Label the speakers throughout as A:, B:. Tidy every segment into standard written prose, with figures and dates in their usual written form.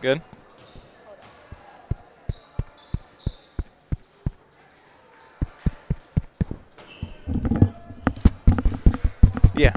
A: Good? Yeah.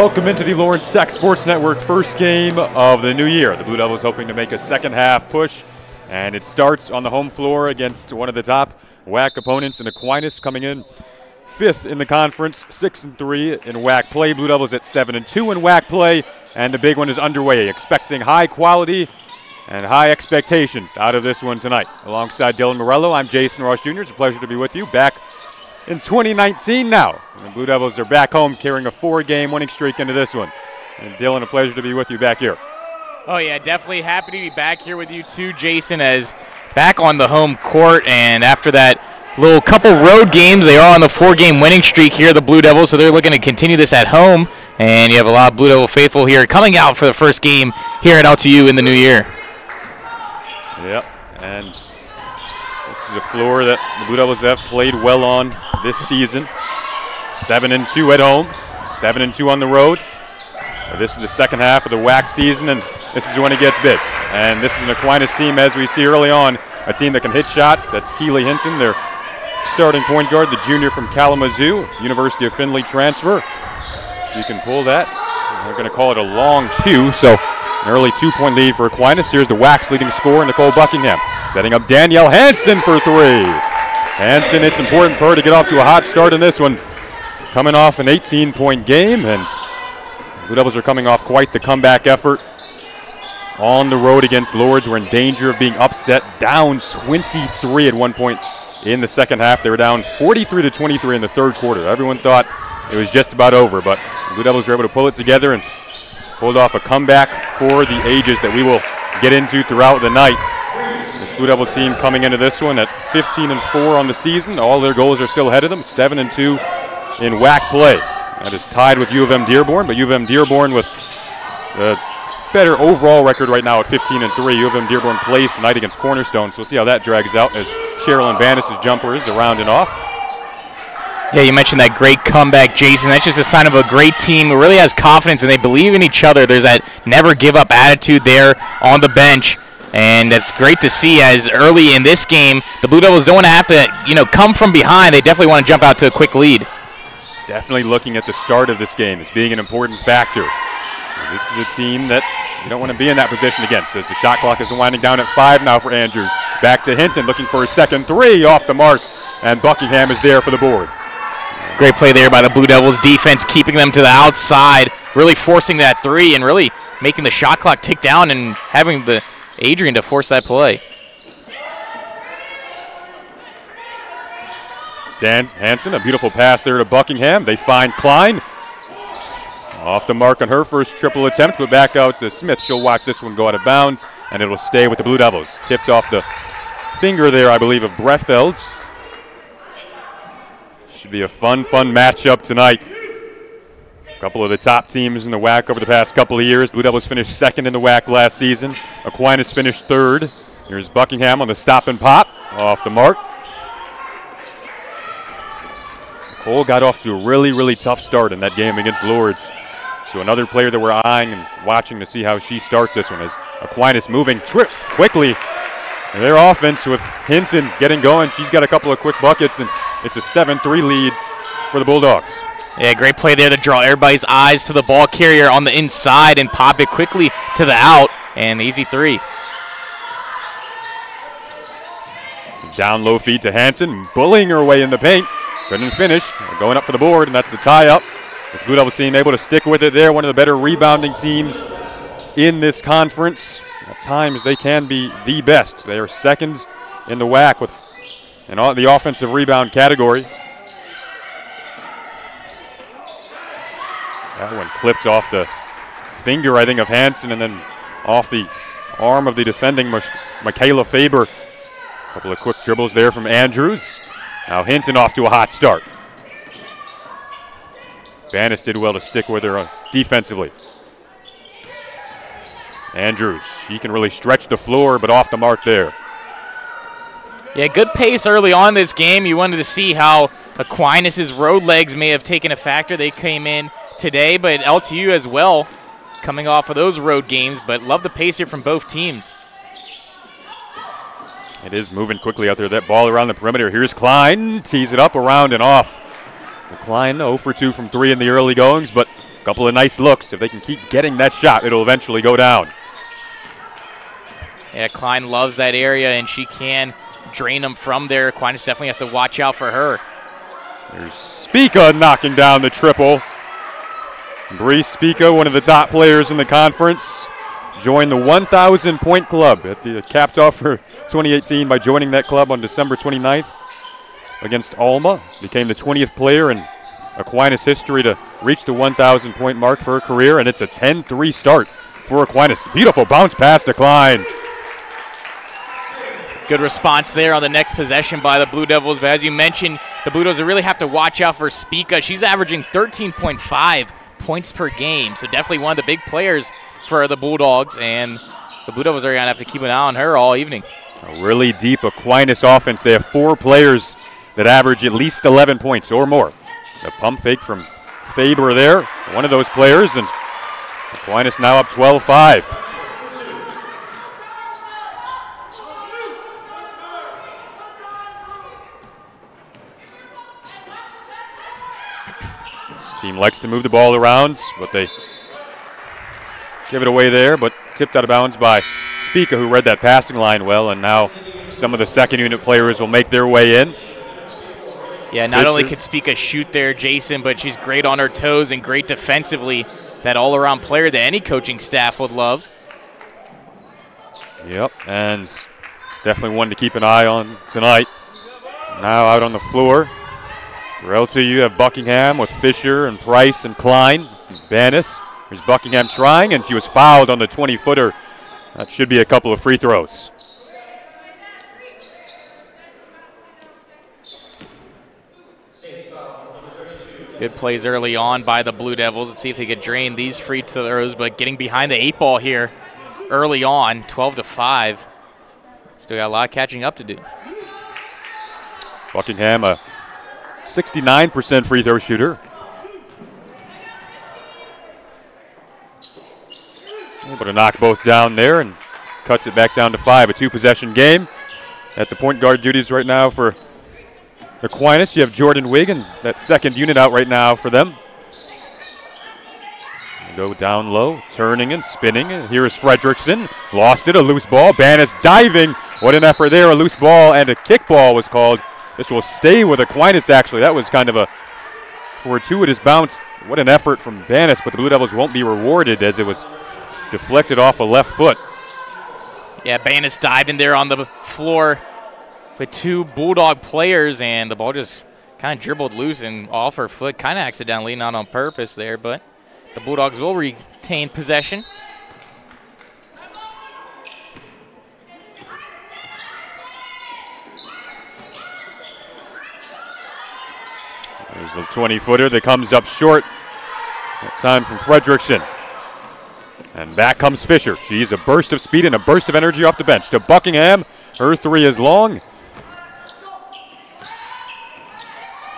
B: Welcome into the Lawrence Tech Sports Network first game of the new year. The Blue Devils hoping to make a second half push, and it starts on the home floor against one of the top WAC opponents in Aquinas, coming in 5th in the conference, 6-3 in WAC play. Blue Devils at 7-2 in WAC play, and the big one is underway. Expecting high quality and high expectations out of this one tonight. Alongside Dylan Morello, I'm Jason Ross Jr. It's a pleasure to be with you back in 2019 now. And the Blue Devils are back home carrying a 4-game winning streak into this one. And Dylan, a pleasure to be with you back here.
C: Oh yeah, definitely happy to be back here with you too, Jason, as back on the home court, and after that little couple road games, they are on the 4-game winning streak here, the Blue Devils, so they're looking to continue this at home, and you have a lot of Blue Devil faithful here coming out for the first game here at LTU in the new year.
B: Yep, and this is a floor that the Blue Devils have played well on this season. 7-2 at home, 7-2 on the road. This is the second half of the WAC season, and this is when it gets big. And this is an Aquinas team, as we see early on, a team that can hit shots. That's Keely Hinton, their starting point guard, the junior from Kalamazoo, University of Findlay transfer. You can pull that. We're going to call it a long 2, so an early 2-point lead for Aquinas. Here's the WAC's leading scorer, Nicole Buckingham, setting up Danielle Hansen for 3. Hansen, it's important for her to get off to a hot start in this one. Coming off an 18-point game, and Blue Devils are coming off quite the comeback effort. On the road against Lourdes, we're in danger of being upset, down 23 at one point in the second half. They were down 43-23 in the third quarter. Everyone thought it was just about over, but Blue Devils were able to pull it together and pulled off a comeback for the ages that we will get into throughout the night. This Blue Devil team coming into this one at 15-4 on the season. All their goals are still ahead of them, 7-2 in WAC play. That is tied with U of M Dearborn, but U of M Dearborn with a better overall record right now at 15-3. U of M Dearborn plays tonight against Cornerstone, so we'll see how that drags out as Sherilyn Bannis' jumper is around and off.
C: Yeah, you mentioned that great comeback, Jason. That's just a sign of a great team who really has confidence and they believe in each other. There's that never give up attitude there on the bench, and that's great to see as early in this game, the Blue Devils don't want to have to, come from behind. They definitely want to jump out to a quick lead.
B: Definitely looking at the start of this game as being an important factor. This is a team that you don't want to be in that position against, as the shot clock is winding down at 5 now for Andrews. Back to Hinton, looking for a second 3 off the mark, and Buckingham is there for the board.
C: Great play there by the Blue Devils defense, keeping them to the outside, really forcing that 3 and really making the shot clock tick down and having the Adrian to force that play.
B: Dan Hansen, a beautiful pass there to Buckingham. They find Klein. Off the mark on her first triple attempt, but back out to Smith. She'll watch this one go out of bounds, and it will stay with the Blue Devils. Tipped off the finger there, I believe, of Breffeld. Should be a fun matchup tonight. A couple of the top teams in the WAC over the past couple of years. Blue Devils finished 2nd in the WAC last season. Aquinas finished 3rd. Here's Buckingham on the stop and pop. Off the mark. Cole got off to a really tough start in that game against Lourdes. So another player that we're eyeing and watching to see how she starts this one, as Aquinas moving quickly. Their offense with Hinton getting going. She's got a couple of quick buckets, and it's a 7-3 lead for the Bulldogs.
C: Yeah, great play there to draw everybody's eyes to the ball carrier on the inside and pop it quickly to the out, and easy 3.
B: Down low feed to Hansen, bullying her way in the paint. Couldn't finish. Going up for the board, and that's the tie-up. This Blue Devil team able to stick with it there. One of the better rebounding teams in this conference. At times, they can be the best. They are 2nd in the WAC with in all the offensive rebound category. That one clipped off the finger, I think, of Hansen, and then off the arm of the defending Michaela Faber. A couple of quick dribbles there from Andrews. Now Hinton off to a hot start. Bannis did well to stick with her defensively. Andrews, she can really stretch the floor, but off the mark there.
C: Yeah, good pace early on in this game. You wanted to see how Aquinas' road legs may have taken a factor. They came in today, but LTU as well, coming off of those road games, but love the pace here from both teams.
B: It is moving quickly out there. That ball around the perimeter. Here's Klein. Tees it up around and off. Klein 0 for 2 from 3 in the early goings, but A couple of nice looks. If they can keep getting that shot, it'll eventually go down.
C: Yeah, Klein loves that area, and she can drain them from there. Aquinas definitely has to watch out for her.
B: There's Spica knocking down the triple. Bree Spica, one of the top players in the conference, joined the 1,000-point club. Capped off for 2018 by joining that club on December 29th against Alma. Became the 20th player in Aquinas history to reach the 1,000-point mark for her career, and it's a 10-3 start for Aquinas. Beautiful bounce pass to Klein.
C: Good response there on the next possession by the Blue Devils, but as you mentioned, the Blue Devils really have to watch out for Spica. She's averaging 13.5 points per game, so definitely one of the big players for the Bulldogs, and the Blue Devils are going to have to keep an eye on her all evening.
B: A really deep Aquinas offense. They have 4 players that average at least 11 points or more. The pump fake from Faber there, one of those players, and Aquinas now up 12-5. This team likes to move the ball around, but they give it away there, but tipped out of bounds by Spica, who read that passing line well, and now some of the second unit players will make their way in.
C: Yeah, not only can Spica shoot there, Jason, but she's great on her toes and great defensively. That all-around player that any coaching staff would love.
B: Yep, and definitely one to keep an eye on tonight. Now out on the floor for LTU, you have Buckingham with Fisher and Price and Klein. Banis. There's Buckingham trying, and she was fouled on the 20-footer. That should be a couple of free throws.
C: Good plays early on by the Blue Devils. Let's see if they could drain these free throws, but getting behind the 8 ball here early on, 12-5. Still got a lot of catching up to do.
B: Buckingham, a 69% free throw shooter. Able to knock both down there and cuts it back down to 5. A 2-possession game. At the point guard duties right now for Aquinas, you have Jordan Wigg and that second unit out right now for them. Go down low, turning and spinning. Here is Fredrickson. Lost it, a loose ball. Banis diving. What an effort there. A loose ball and a kick ball was called. This will stay with Aquinas, actually. That was kind of a fortuitous bounce. What an effort from Banis, but the Blue Devils won't be rewarded as it was deflected off a left foot.
C: Yeah, Banis diving there on the floor with 2 Bulldog players, and the ball just kind of dribbled loose and off her foot, kind of accidentally, not on purpose there, but the Bulldogs will retain possession.
B: There's a 20-footer that comes up short. That time from Fredrickson. And back comes Fisher. She's a burst of speed and a burst of energy off the bench to Buckingham. Her 3 is long.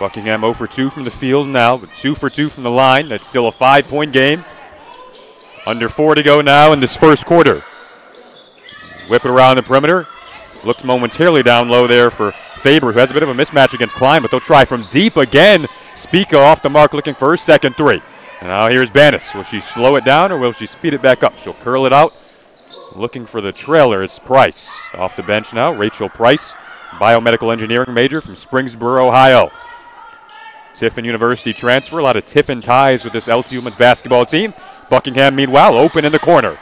B: Buckingham 0 for 2 from the field now, but 2 for 2 from the line. That's still a 5-point game. Under 4 to go now in this first quarter. Whip it around the perimeter. Looked momentarily down low there for Faber, who has a bit of a mismatch against Klein, but they'll try from deep again. Spica off the mark looking for her second 3. And now here's Banis. Will she slow it down or will she speed it back up? She'll curl it out. Looking for the trailer, it's Price. Off the bench now, Rachel Price, biomedical engineering major from Springsboro, Ohio. Tiffin University transfer, a lot of Tiffin ties with this LTU women's basketball team. Buckingham, meanwhile, open in the corner.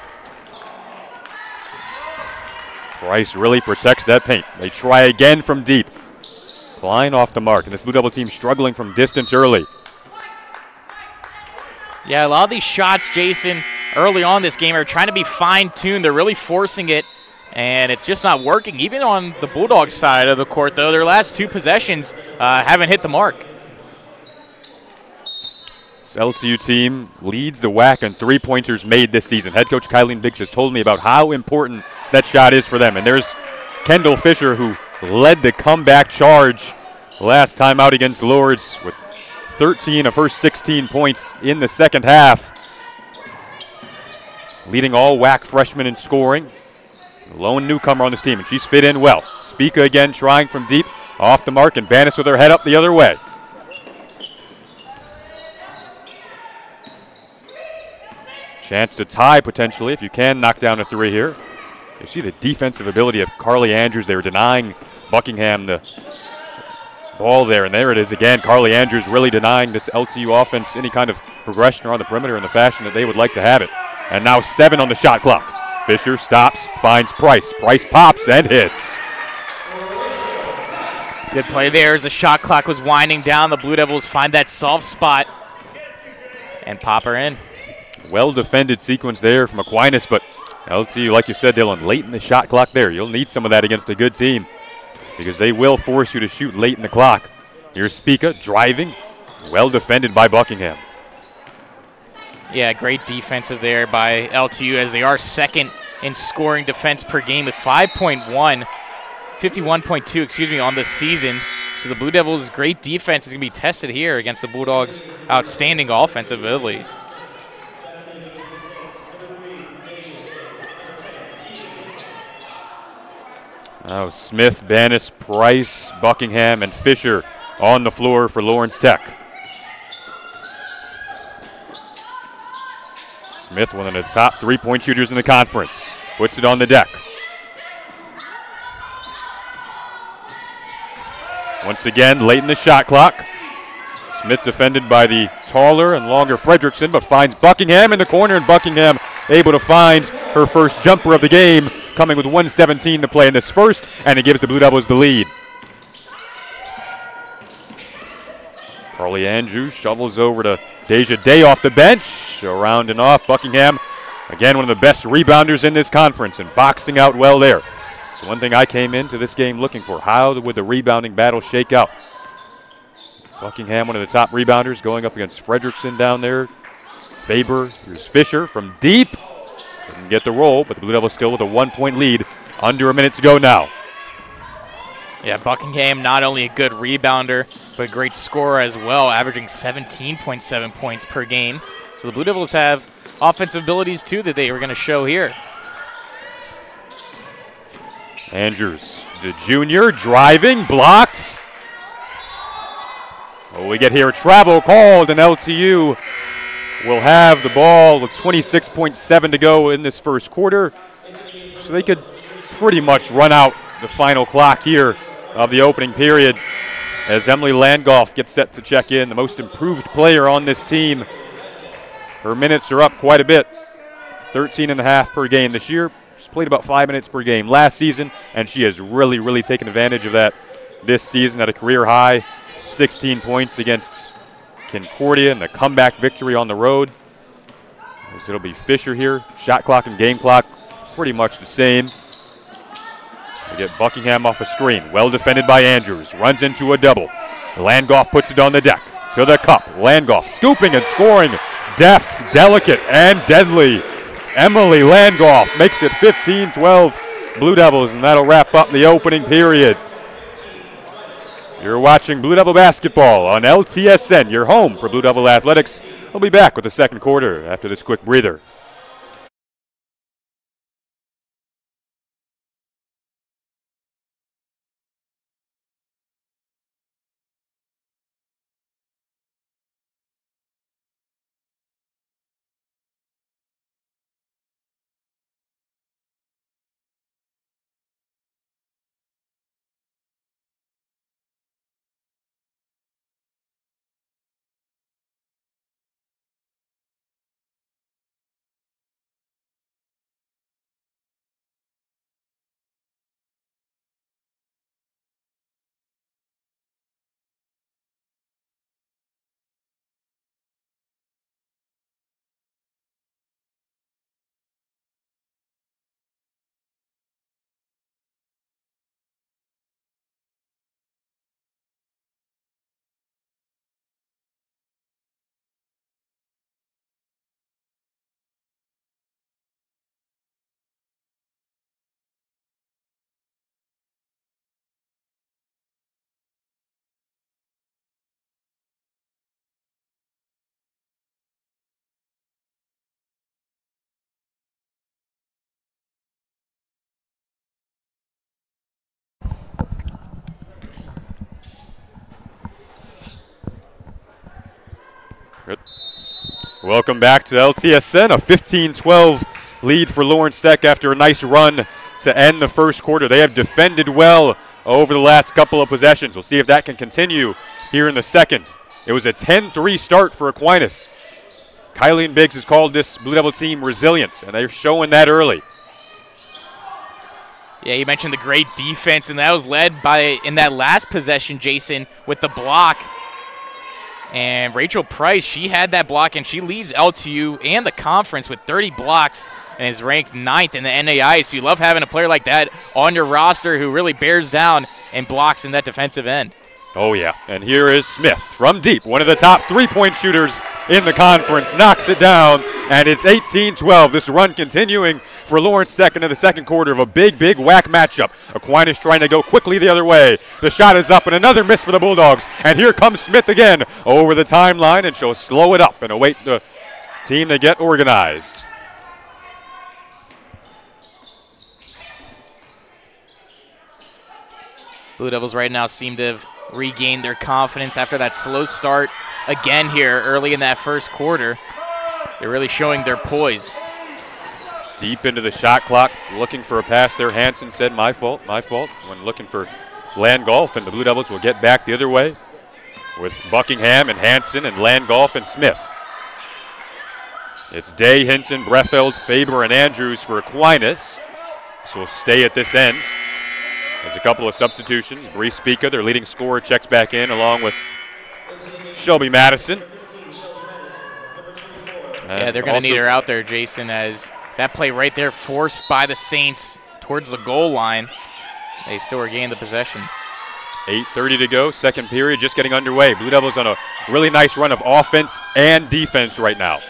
B: Price really protects that paint. They try again from deep. Klein off the mark, and this Blue Devil team struggling from distance early.
C: Yeah, a lot of these shots, Jason, early on this game are trying to be fine-tuned. They're really forcing it, and it's just not working. Even on the Bulldogs side of the court, though, their last 2 possessions haven't hit the mark.
B: This LTU team leads the WAC in 3-pointers made this season. Head coach Kylene Biggs has told me about how important that shot is for them. And there's Kendall Fisher, who led the comeback charge last time out against Lourdes with 13 of her 16 points in the second half. Leading all WAC freshmen in scoring. Lone newcomer on this team, and she's fit in well. Spica again trying from deep, off the mark, and Banis with her head up the other way. Chance to tie potentially if you can knock down a three here. You see the defensive ability of Carly Andrews. They were denying Buckingham the ball there, and there it is again. Carly Andrews really denying this LTU offense any kind of progression around the perimeter in the fashion that they would like to have it. And now 7 on the shot clock. Fisher stops, finds Price. Price pops and hits.
C: Good play there as the shot clock was winding down. The Blue Devils find that soft spot and pop her in.
B: Well-defended sequence there from Aquinas, but LTU, like you said, Dylan, late in the shot clock there. You'll need some of that against a good team because they will force you to shoot late in the clock. Here's Spica driving, well-defended by Buckingham.
C: Yeah, great defensive there by LTU as they are second in scoring defense per game with 51.2, excuse me, on the season. So the Blue Devils' great defense is going to be tested here against the Bulldogs' outstanding offensive abilities.
B: Oh, Smith, Banis, Price, Buckingham, and Fisher on the floor for Lawrence Tech. Smith, one of the top three-point shooters in the conference, puts it on the deck. Once again, late in the shot clock. Smith defended by the taller and longer Fredrickson, but finds Buckingham in the corner, and Buckingham able to find her first jumper of the game, coming with 1:17 to play in this first, and it gives the Blue Devils the lead. Carly Andrews shovels over to Deja Day off the bench, around and off. Buckingham, again, one of the best rebounders in this conference and boxing out well there. So one thing I came into this game looking for, how would the rebounding battle shake out? Buckingham, one of the top rebounders, going up against Fredrickson down there. Faber, here's Fisher from deep. Didn't get the roll, but the Blue Devils still with a 1-point lead. Under a minute to go now.
C: Yeah, Buckingham not only a good rebounder, but a great scorer as well, averaging 17.7 points per game. So the Blue Devils have offensive abilities, too, that they were going to show here.
B: Andrews, the junior, driving, blocked. Well, we get here a travel called, and LTU will have the ball with 26.7 to go in this first quarter. So they could pretty much run out the final clock here of the opening period as Emily Landgolf gets set to check in, the most improved player on this team. Her minutes are up quite a bit, 13.5 per game this year. She's played about 5 minutes per game last season, and she has really taken advantage of that this season at a career high. 16 points against Concordia and the comeback victory on the road. As it'll be Fisher here. Shot clock and game clock pretty much the same. They get Buckingham off a screen. Well defended by Andrews. Runs into a double. Landgolf puts it on the deck. To the cup. Landgolf scooping and scoring. Deft, delicate, and deadly. Emily Landgolf makes it 15-12 Blue Devils, and that'll wrap up the opening period. You're watching Blue Devil basketball on LTSN, your home for Blue Devil athletics. We'll be back with the second quarter after this quick breather. Good. Welcome back to LTSN, a 15-12 lead for Lawrence Tech after a nice run to end the first quarter. They have defended well over the last couple of possessions. We'll see if that can continue here in the second. It was a 10-3 start for Aquinas. Kylie Biggs has called this Blue Devil team resilient, and they're showing that early.
C: Yeah, you mentioned the great defense, and that was led by, in that last possession, Jason, with the block. And Rachel Price, she had that block, and she leads LTU and the conference with 30 blocks and is ranked 9th in the NAI. So you love having a player like that on your roster who really bears down and blocks in that defensive end.
B: Oh, yeah. And here is Smith from deep, one of the top three-point shooters in the conference, knocks it down, and it's 18-12. This run continuing for Lawrence Tech into the second quarter of a big, big whack matchup. Aquinas trying to go quickly the other way. The shot is up, and another miss for the Bulldogs. And here comes Smith again over the timeline, and she'll slow it up and await the team to get organized.
C: Blue Devils right now seem to have regained their confidence after that slow start again here early in that first quarter. They're really showing their poise.
B: Deep into the shot clock, looking for a pass there. Hansen said, my fault, when looking for Landgolf, and the Blue Devils will get back the other way with Buckingham and Hansen and Landgolf and Smith. It's Day, Hinton, Breffeld, Faber, and Andrews for Aquinas. So we'll stay at this end. There's a couple of substitutions. Bree Spica, their leading scorer, checks back in along with Shelby Madison.
C: Yeah, they're going to need her out there, Jason, as that play right there forced by the Saints towards the goal line. They still regain the possession.
B: 8:30 to go, second period just getting underway. Blue Devils on a really nice run of offense and defense right now.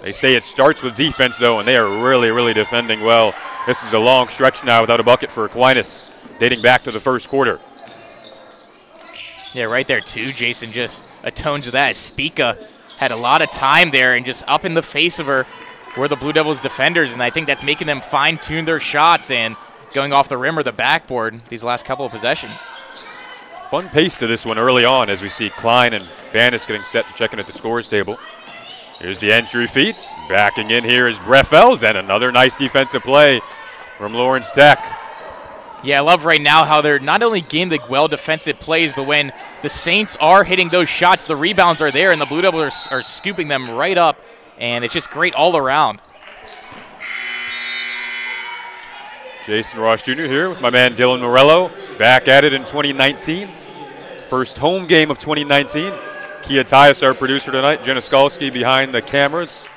B: They say it starts with defense, though, and they are really, really defending well. This is a long stretch now without a bucket for Aquinas, dating back to the first quarter.
C: Yeah, right there, too, Jason, just atones to that. Spica had a lot of time there, and just up in the face of her were the Blue Devils defenders, and I think that's making them fine-tune their shots and going off the rim or the backboard these last couple of possessions.
B: Fun pace to this one early on as we see Klein and Bannis getting set to check in at the scorers table. Here's the entry feed. Backing in here is Breffeld, and another nice defensive play from Lawrence Tech.
C: Yeah, I love right now how they're not only getting the well-defensive plays, but when the Saints are hitting those shots, the rebounds are there, and the Blue Devils are scooping them right up, and it's just great all around.
B: Jason Ross Jr. here with my man Dylan Morello, back at it in 2019. First home game of 2019. Kia Tyus, our producer tonight. Jenna Skalski behind the cameras.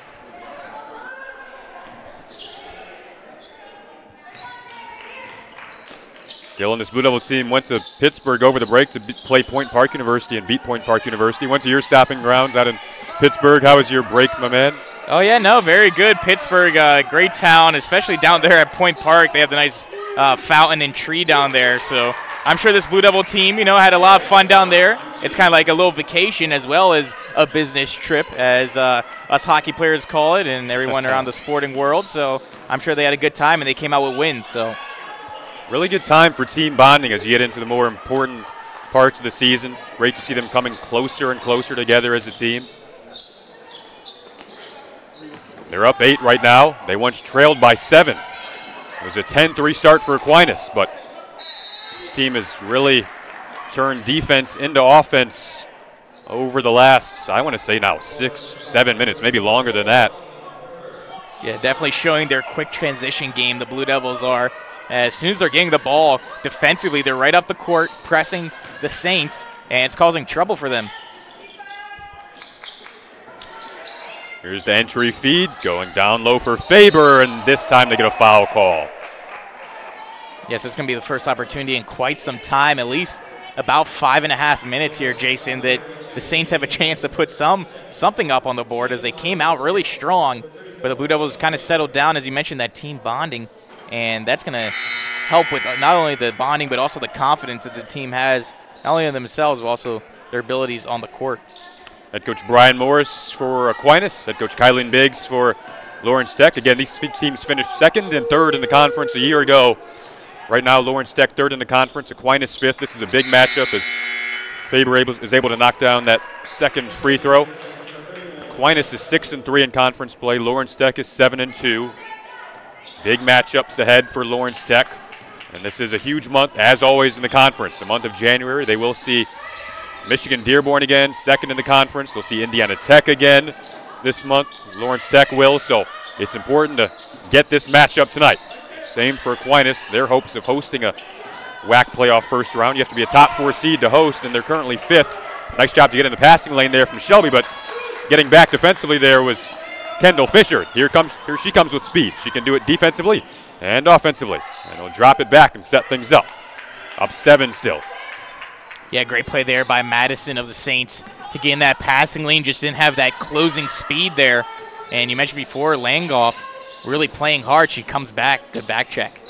B: Dylan, this Blue Devil team went to Pittsburgh over the break to play Point Park University and beat Point Park University. Went to your stopping grounds out in Pittsburgh. How was your break, my man?
C: Oh, yeah, no, very good. Pittsburgh, great town, especially down there at Point Park. They have the nice fountain and tree down there. So I'm sure this Blue Devil team, had a lot of fun down there. It's kind of like a little vacation as well as a business trip, as us hockey players call it, and everyone around the sporting world. So I'm sure they had a good time, and they came out with wins. So
B: really good time for team bonding as you get into the more important parts of the season. Great to see them coming closer and closer together as a team. They're up 8 right now. They once trailed by 7. It was a 10-3 start for Aquinas, but this team has really turned defense into offense over the last, I want to say now, 6-7 minutes, maybe longer than that.
C: Yeah, definitely showing their quick transition game, the Blue Devils are. As soon as they're getting the ball defensively, they're right up the court, pressing the Saints, and it's causing trouble for them.
B: Here's the entry feed, going down low for Faber, and this time they get a foul call.
C: Yes, it's going to be the first opportunity in quite some time, at least about 5.5 minutes here, Jason, that the Saints have a chance to put something up on the board as they came out really strong, but the Blue Devils kind of settled down, as you mentioned, that team bonding, and that's going to help with not only the bonding but also the confidence that the team has, not only in themselves but also their abilities on the court.
B: Head coach Brian Morris for Aquinas, head coach Kylie Biggs for Lawrence Tech. Again, these teams finished 2nd and 3rd in the conference a year ago. Right now, Lawrence Tech 3rd in the conference, Aquinas 5th. This is a big matchup as Faber is able to knock down that second free throw. Aquinas is 6-3 in conference play. Lawrence Tech is 7-2. Big matchups ahead for Lawrence Tech. And this is a huge month, as always, in the conference. The month of January, they will see Michigan Dearborn again, second in the conference. They'll see Indiana Tech again this month. Lawrence Tech will, so it's important to get this matchup tonight. Same for Aquinas. Their hopes of hosting a WAC playoff first round. You have to be a top 4 seed to host, and they're currently 5th. Nice job to get in the passing lane there from Shelby, but getting back defensively there was Kendall Fisher. Here she comes with speed. She can do it defensively and offensively. And he'll drop it back and set things up. Up 7 still.
C: Yeah, great play there by Madison of the Saints to get in that passing lane. Just didn't have that closing speed there. And you mentioned before, Langhoff really playing hard. She comes back. Good back check.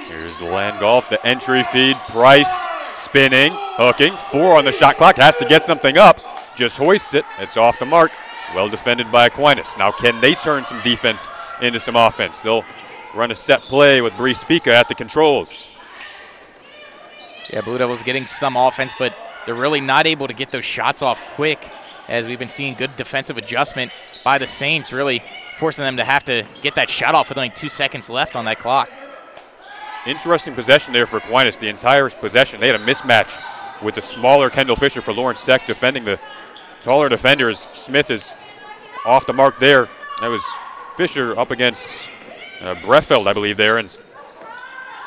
B: Here's Langhoff, the entry feed. Price spinning, hooking. 4 on the shot clock. Has to get something up. Just hoists it. It's off the mark. Well defended by Aquinas. Now can they turn some defense into some offense? They'll run a set play with Bree Spica at the controls.
C: Yeah, Blue Devils getting some offense, but they're really not able to get those shots off quick, as we've been seeing good defensive adjustment by the Saints, really forcing them to have to get that shot off with only 2 seconds left on that clock.
B: Interesting possession there for Aquinas. The entire possession, they had a mismatch with the smaller Kendall Fisher for Lawrence Tech defending the taller defenders. Smith is off the mark there. That was Fisher up against Breffeld, I believe, there, and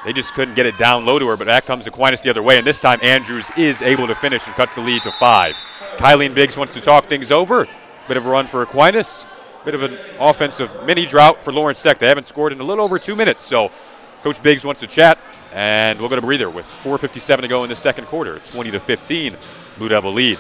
B: they just couldn't get it down low to her, but back comes Aquinas the other way, and this time Andrews is able to finish and cuts the lead to 5. Kylene Biggs wants to talk things over. Bit of a run for Aquinas. Bit of an offensive mini drought for Lawrence Tech. They haven't scored in a little over 2 minutes, so Coach Biggs wants to chat, and we'll go to breather with 4:57 to go in the second quarter. 20-15, Blue Devil lead.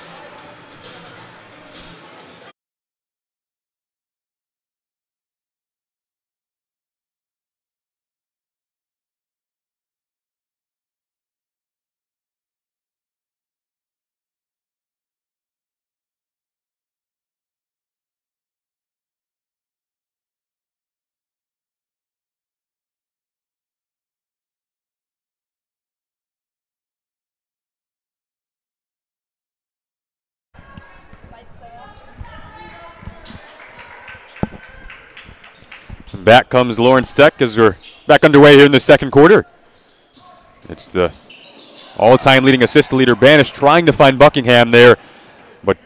B: Back comes Lawrence Tech as we're back underway here in the second quarter. It's the all-time leading assist leader, Banish, trying to find Buckingham there, but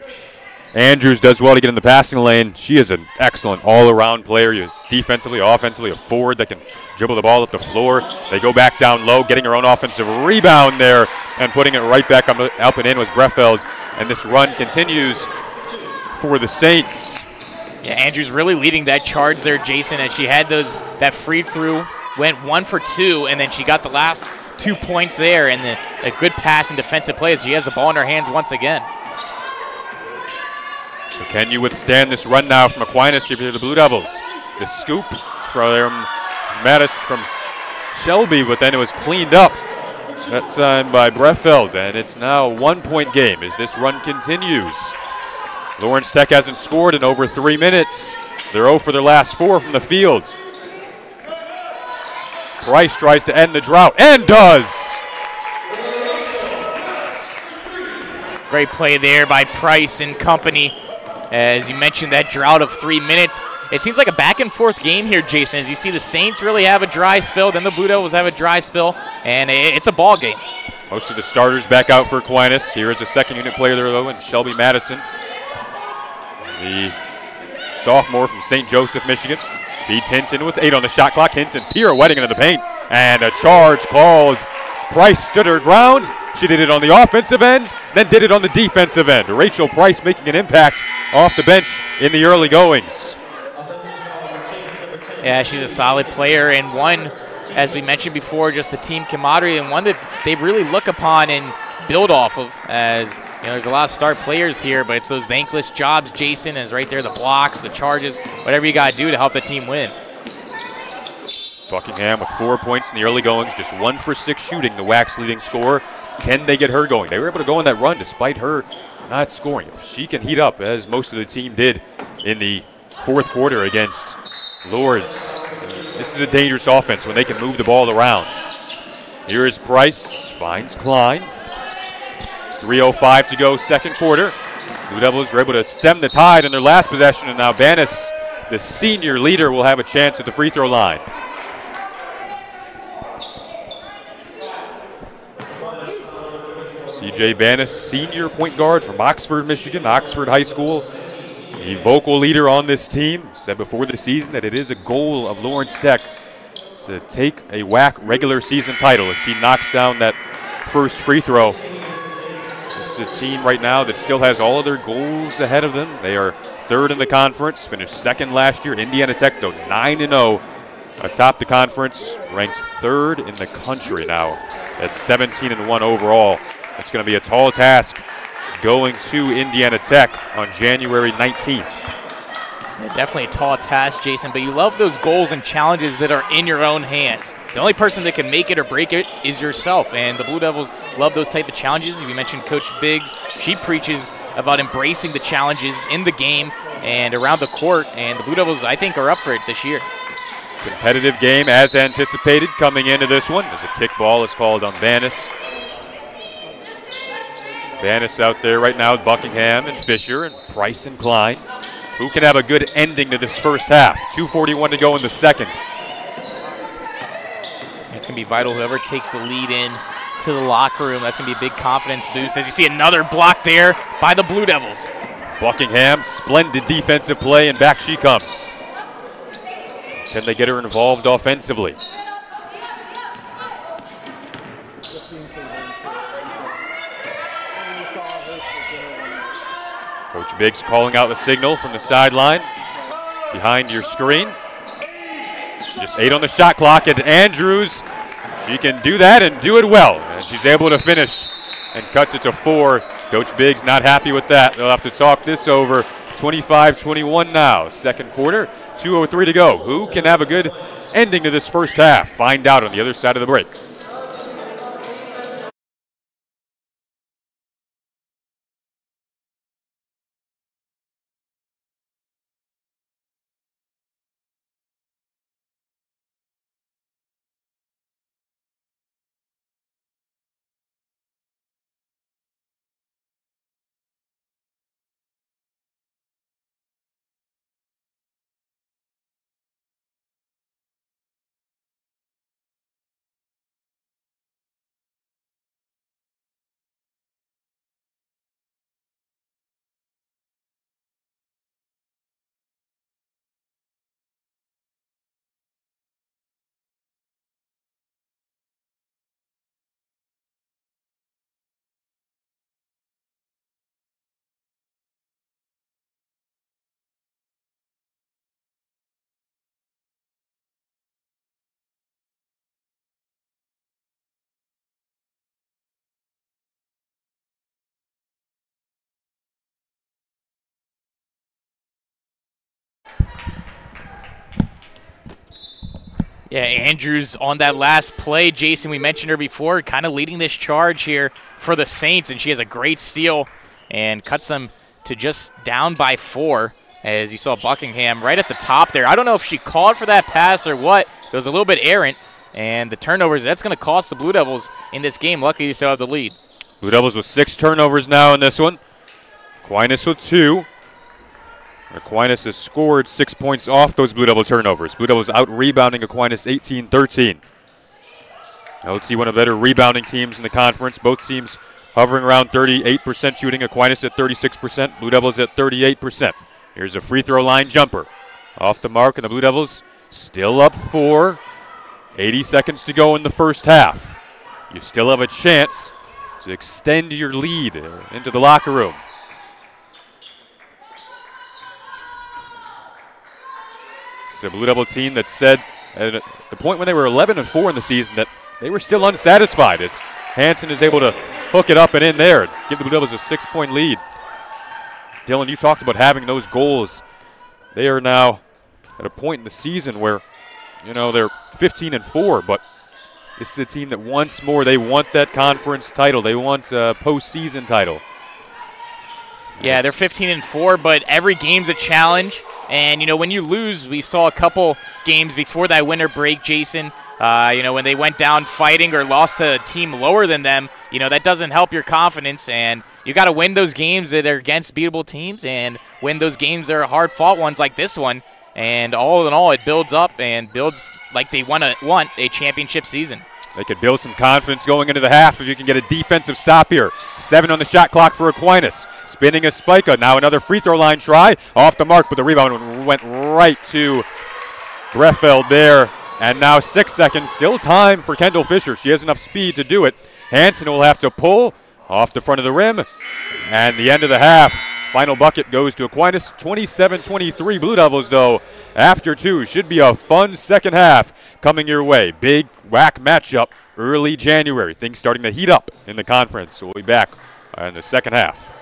B: Andrews does well to get in the passing lane. She is an excellent all-around player, defensively, offensively, a forward that can dribble the ball up the floor. They go back down low, getting her own offensive rebound there and putting it right back up and in was Breffeld. And this run continues for the Saints.
C: Yeah, Andrews really leading that charge there, Jason, as she had that free through, went 1 for 2, and then she got the last 2 points there, and a good pass and defensive play as she has the ball in her hands once again.
B: So can you withstand this run now from Aquinas for the Blue Devils? The scoop from Madison, from Shelby, but then it was cleaned up. That time by Breffeld, and it's now a 1-point game as this run continues. Lawrence Tech hasn't scored in over 3 minutes. They're 0 for their last 4 from the field. Price tries to end the drought, and does!
C: Great play there by Price and company. As you mentioned, that drought of 3 minutes. It seems like a back-and-forth game here, Jason, as you see the Saints really have a dry spell, then the Blue Devils have a dry spell, and it's a ball game.
B: Most of the starters back out for Aquinas. Here is a second-unit player there, though, and Shelby Madison, the sophomore from St. Joseph, Michigan. Feeds Hinton with 8 on the shot clock. Hinton pirouetting into the paint, and a charge called. Price stood her ground. She did it on the offensive end, then did it on the defensive end. Rachel Price making an impact off the bench in the early goings.
C: Yeah, she's a solid player, and one, as we mentioned before, just the team camaraderie, and one that they really look upon and build off of. As you know, there's a lot of star players here, but it's those thankless jobs, Jason, is right there, the blocks, the charges, whatever you got to do to help the team win.
B: Buckingham with 4 points in the early goings, just 1 for 6 shooting, the WAC's leading scorer. Can they get her going? They were able to go on that run despite her not scoring. If she can heat up, as most of the team did in the fourth quarter against Lourdes, this is a dangerous offense when they can move the ball around. Here is Price, finds Klein. 3:05 to go, second quarter. Blue Devils were able to stem the tide in their last possession, and now Banis, the senior leader, will have a chance at the free throw line. CJ Banis, senior point guard from Oxford, Michigan, Oxford High School. A vocal leader on this team, said before the season that it is a goal of Lawrence Tech to take a WAC regular season title if she knocks down that first free throw. This is a team right now that still has all of their goals ahead of them. They are third in the conference, finished second last year. Indiana Tech, though, 9-0 atop the conference, ranked third in the country now at 17-1 overall. It's going to be a tall task going to Indiana Tech on January 19th.
C: Yeah, definitely a tall task, Jason, but you love those goals and challenges that are in your own hands. The only person that can make it or break it is yourself, and the Blue Devils love those type of challenges. You mentioned Coach Biggs. She preaches about embracing the challenges in the game and around the court, and the Blue Devils, I think, are up for it this year.
B: Competitive game as anticipated coming into this one as a kick ball is called on Banis. Banis out there right now with Buckingham and Fisher and Price and Klein. Who can have a good ending to this first half? 2:41 to go in the second.
C: It's going to be vital whoever takes the lead in to the locker room. That's going to be a big confidence boost as you see another block there by the Blue Devils.
B: Buckingham, splendid defensive play, and back she comes. Can they get her involved offensively? Coach Biggs calling out the signal from the sideline behind your screen. Just 8 on the shot clock, and Andrews, she can do that and do it well. And she's able to finish and cuts it to 4. Coach Biggs not happy with that. They'll have to talk this over. 25-21 now, second quarter, 2:03 to go. Who can have a good ending to this first half? Find out on the other side of the break.
C: Yeah, Andrews on that last play. Jason, we mentioned her before, kind of leading this charge here for the Saints, and she has a great steal and cuts them to just down by 4, as you saw Buckingham right at the top there. I don't know if she called for that pass or what. It was a little bit errant, and the turnovers, that's going to cost the Blue Devils in this game. Luckily, they still have the lead.
B: Blue Devils with 6 turnovers now in this one. Aquinas with 2. Aquinas has scored 6 points off those Blue Devil turnovers. Blue Devils out-rebounding Aquinas 18-13. LTU, one of the better rebounding teams in the conference. Both teams hovering around 38% shooting. Aquinas at 36%, Blue Devils at 38%. Here's a free throw line jumper. Off the mark, and the Blue Devils still up 4. 80 seconds to go in the first half. You still have a chance to extend your lead into the locker room. It's a Blue Devil team that said at the point when they were 11-4 in the season that they were still unsatisfied, as Hansen is able to hook it up and in there and give the Blue Devils a 6-point lead. Dylan, you talked about having those goals. They are now at a point in the season where, you know, they're 15-4, but this is a team that wants more. They want that conference title. They want a postseason title.
C: Yeah, they're 15-4, but every game's a challenge. And, you know, when you lose, we saw a couple games before that winter break, Jason, When they went down fighting or lost to a team lower than them, that doesn't help your confidence. And you got to win those games that are against beatable teams and win those games that are hard-fought ones like this one. And all in all, it builds up and builds like they want a championship season.
B: They could build some confidence going into the half if you can get a defensive stop here. 7 on the shot clock for Aquinas. Spinning a Spica. Now another free throw line try. Off the mark, but the rebound went right to Breffeld there. And now 6 seconds. Still time for Kendall Fisher. She has enough speed to do it. Hanson will have to pull off the front of the rim. And the end of the half. Final bucket goes to Aquinas. 27-23 Blue Devils, though, after 2. Should be a fun second half coming your way. Big WAC matchup early January. Things starting to heat up in the conference. So we'll be back in the second half.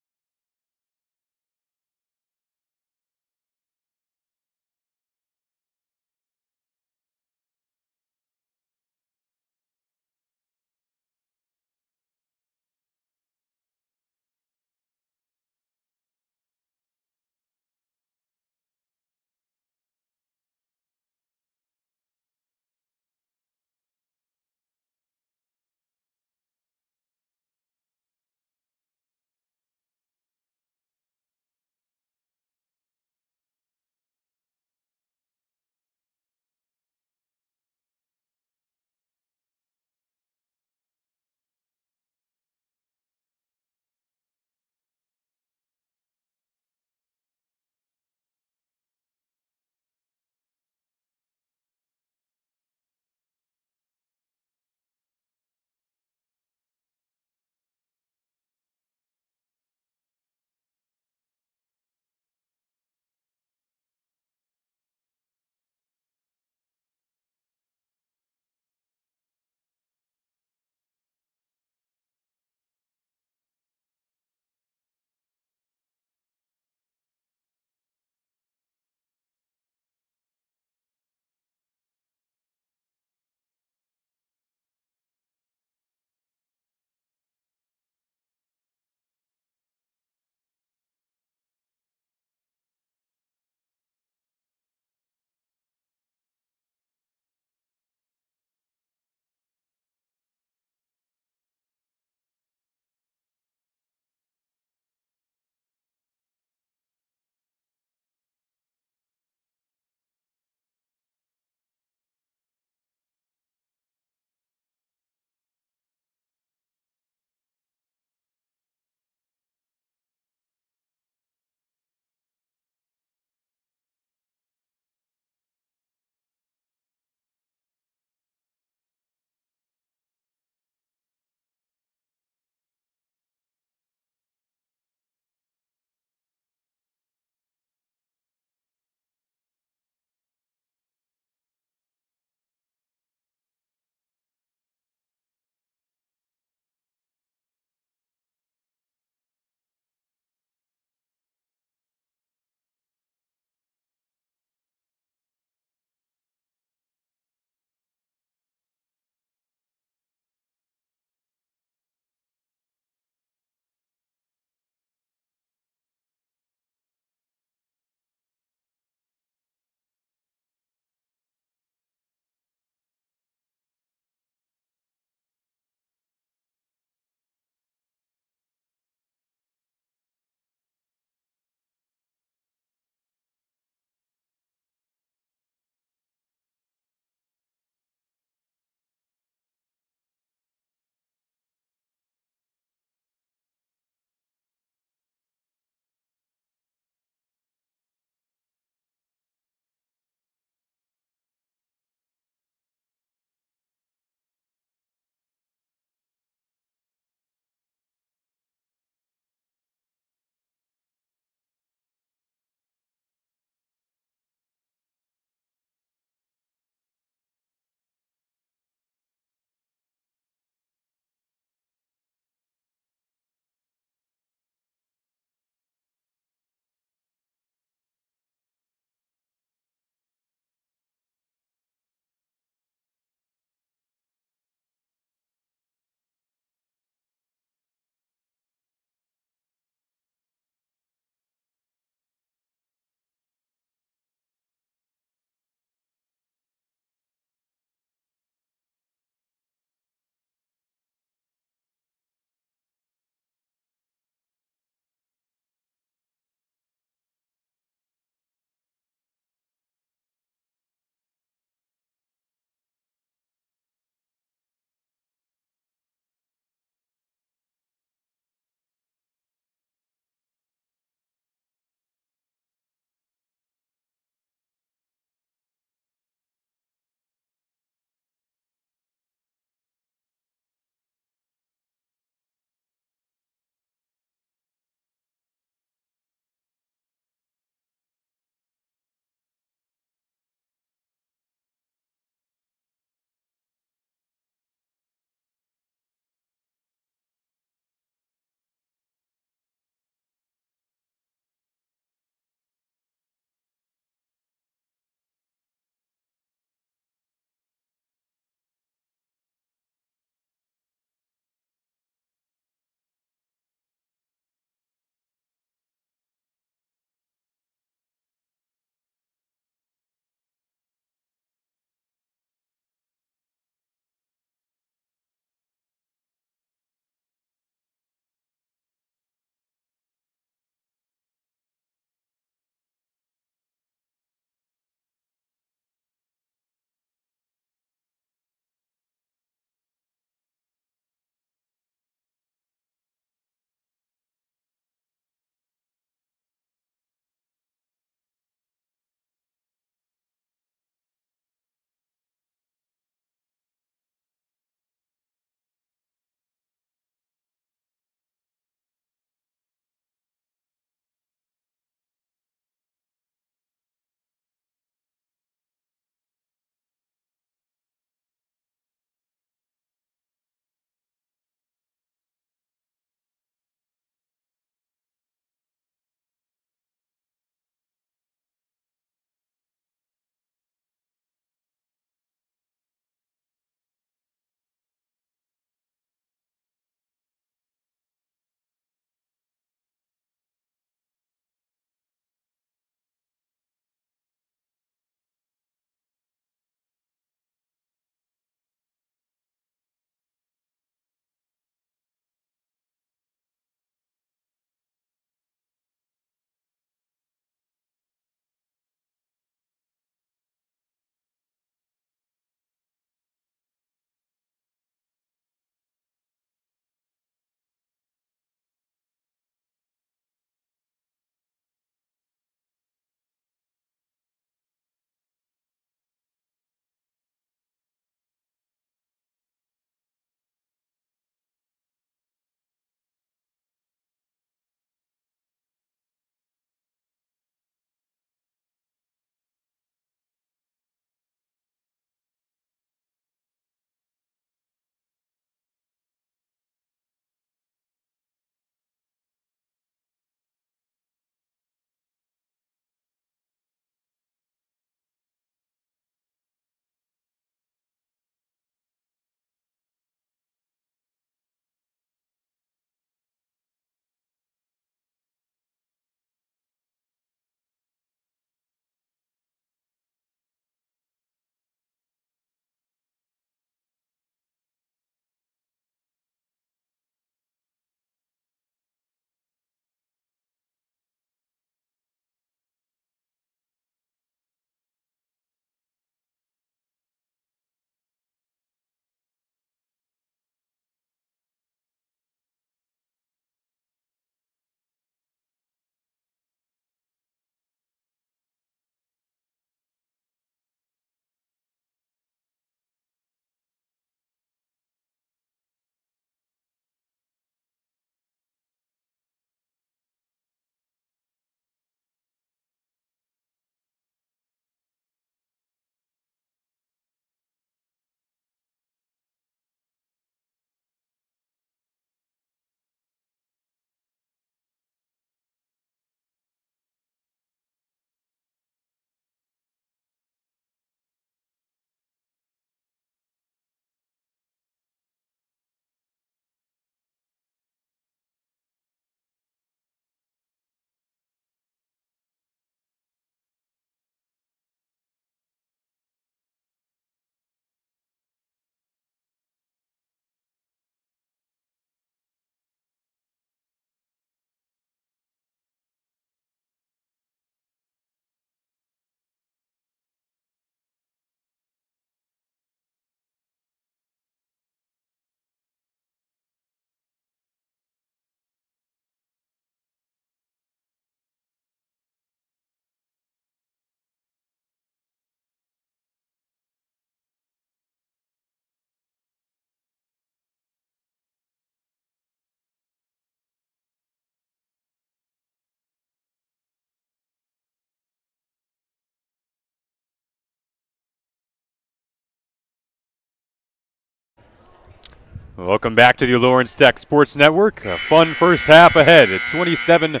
B: Welcome back to the Lawrence Tech Sports Network. A fun first half ahead at 27-23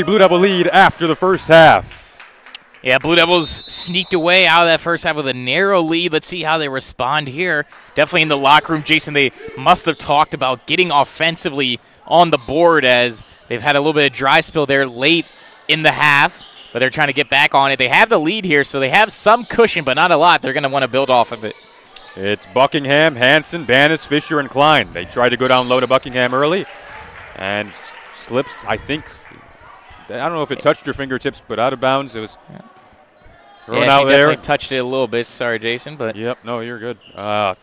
B: Blue Devil lead after the first half.
C: Yeah, Blue Devils sneaked away out of that first half with a narrow lead. Let's see how they respond here. Definitely in the locker room, Jason, they must have talked about getting offensively on the board as they've had a little bit of dry spell there late in the half, but they're trying to get back on it. They have the lead here, so they have some cushion, but not a lot. They're going to want to build off of it.
B: It's Buckingham, Hanson, Bannis, Fisher, and Klein. They tried to go down low to Buckingham early and slips, I think, I don't know if it touched her fingertips, but out of bounds. It was thrown out there.
C: Definitely touched it a little bit. Sorry, Jason, but
B: yep, no, you're good. So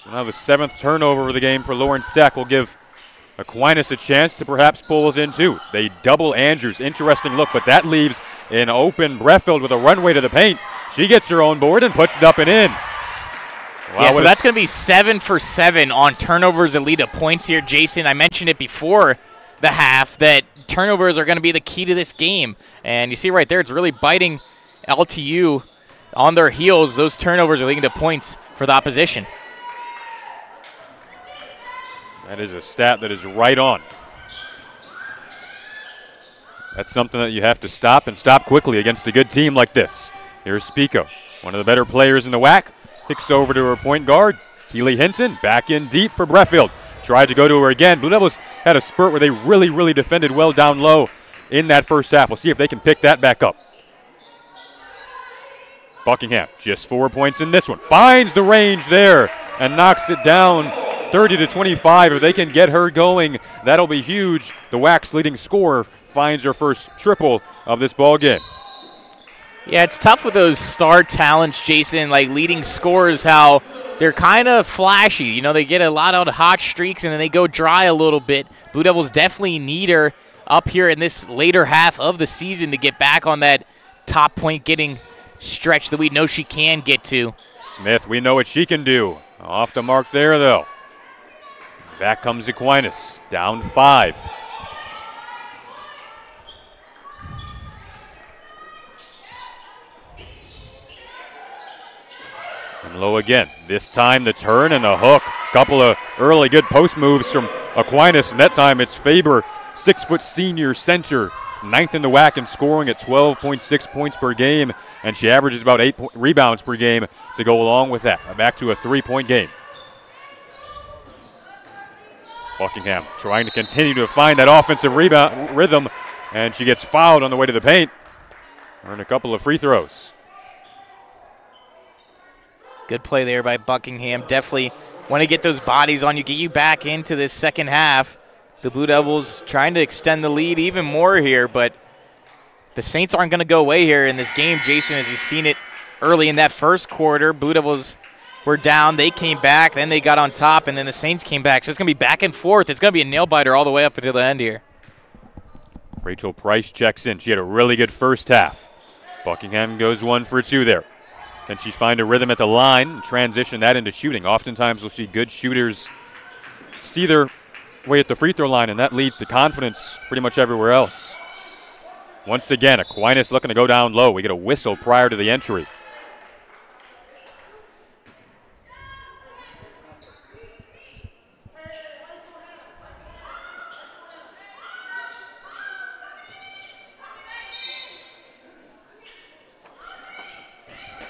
B: now the 7th turnover of the game for Lawrence Tech will give Aquinas a chance to perhaps pull within 2. They double Andrews. Interesting look, but that leaves an open Breffield with a runway to the paint. She gets her own board and puts it up and in. Wow,
C: yeah, so that's going to be 7 for 7 on turnovers that lead to points here, Jason. I mentioned it before the half that turnovers are going to be the key to this game. And you see right there, it's really biting LTU on their heels. Those turnovers are leading to points for the opposition.
B: That is a stat that is right on. That's something that you have to stop and stop quickly against a good team like this. Here's Spico, one of the better players in the WAC. Kicks over to her point guard, Keely Hinton, back in deep for Breffield. Tried to go to her again. Blue Devils had a spurt where they really defended well down low in that first half. We'll see if they can pick that back up. Buckingham, just 4 points in this one. Finds the range there and knocks it down 30-25. If they can get her going, that'll be huge. The WAC's leading scorer finds her first triple of this ball game.
C: Yeah, it's tough with those star talents, Jason, like leading scorers, how they're kind of flashy. You know, they get a lot of hot streaks and then they go dry a little bit. Blue Devils definitely need her up here in this later half of the season to get back on that top point getting stretch that we know she can get to.
B: Smith, we know what she can do. Off the mark there, though. Back comes Aquinas, down 5. And low again. This time the turn and the hook. Couple of early good post moves from Aquinas, and that time it's Faber, 6-foot senior center, 9th in the WAC and scoring at 12.6 points per game, and she averages about 8 rebounds per game to go along with that. Back to a 3-point game. Buckingham trying to continue to find that offensive rebound rhythm, and she gets fouled on the way to the paint. Earned a couple of free throws.
C: Good play there by Buckingham. Definitely want to get those bodies on you, get you back into this second half. The Blue Devils trying to extend the lead even more here, but the Saints aren't going to go away here in this game, Jason, as you've seen it early in that first quarter. Blue Devils were down. They came back. Then they got on top, and then the Saints came back. So it's going to be back and forth. It's going to be a nail-biter all the way up until the end here.
B: Rachel Price checks in. She had a really good first half. Buckingham goes 1 for 2 there. Then she find a rhythm at the line and transition that into shooting. Oftentimes we'll see good shooters see their way at the free throw line, and that leads to confidence pretty much everywhere else. Once again, Aquinas looking to go down low. We get a whistle prior to the entry.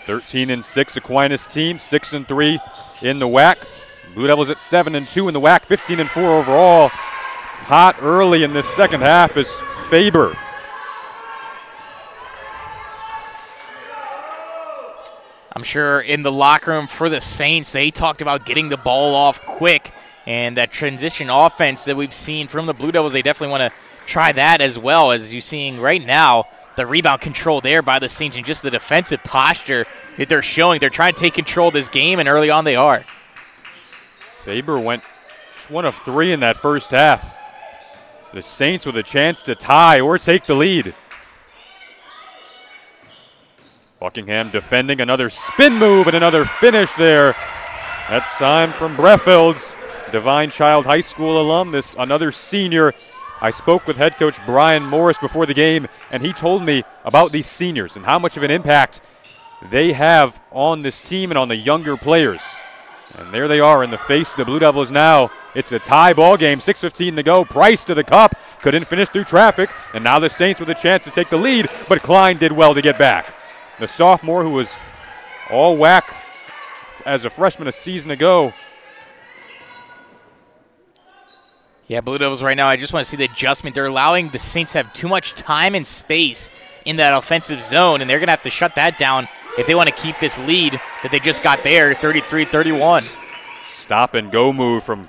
B: (13-6) Aquinas team, 6-3 in the WAC. Blue Devils at 7-2 in the WAC, 15-4 overall. Hot early in this second half is Faber.
C: I'm sure in the locker room for the Saints, they talked about getting the ball off quick, and that transition offense that we've seen from the Blue Devils, they definitely want to try that as well, as you're seeing right now. The rebound control there by the Saints and just the defensive posture that they're showing. They're trying to take control of this game, and early on they are.
B: Faber went just 1 of 3 in that first half. The Saints with a chance to tie or take the lead. Buckingham defending, another spin move and another finish there. That's time from Breffield's Divine Child High School alum, another senior. I spoke with head coach Brian Morris before the game, and he told me about these seniors and how much of an impact they have on this team and on the younger players. And there they are in the face of the Blue Devils now. It's a tie ball game, 6:15 to go. Price to the cup, couldn't finish through traffic, and now the Saints with a chance to take the lead, but Klein did well to get back. The sophomore who was all whack as a freshman a season ago.
C: Yeah, Blue Devils right now, I just want to see the adjustment. They're allowing the Saints to have too much time and space in that offensive zone, and they're going to have to shut that down if they want to keep this lead that they just got there, 33-31.
B: Stop and go move from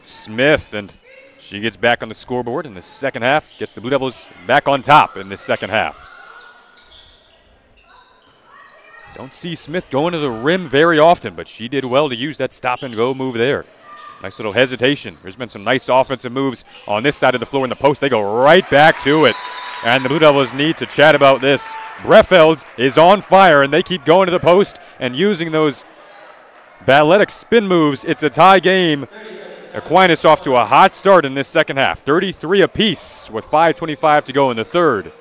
B: Smith, and she gets back on the scoreboard in the second half, gets the Blue Devils back on top in the second half. Don't see Smith going to the rim very often, but she did well to use that stop and go move there. Nice little hesitation. There's been some nice offensive moves on this side of the floor in the post. They go right back to it. And the Blue Devils need to chat about this. Brefeld is on fire, and they keep going to the post and using those balletic spin moves. It's a tie game. Aquinas off to a hot start in this second half. 33 apiece with 5:25 to go in the third.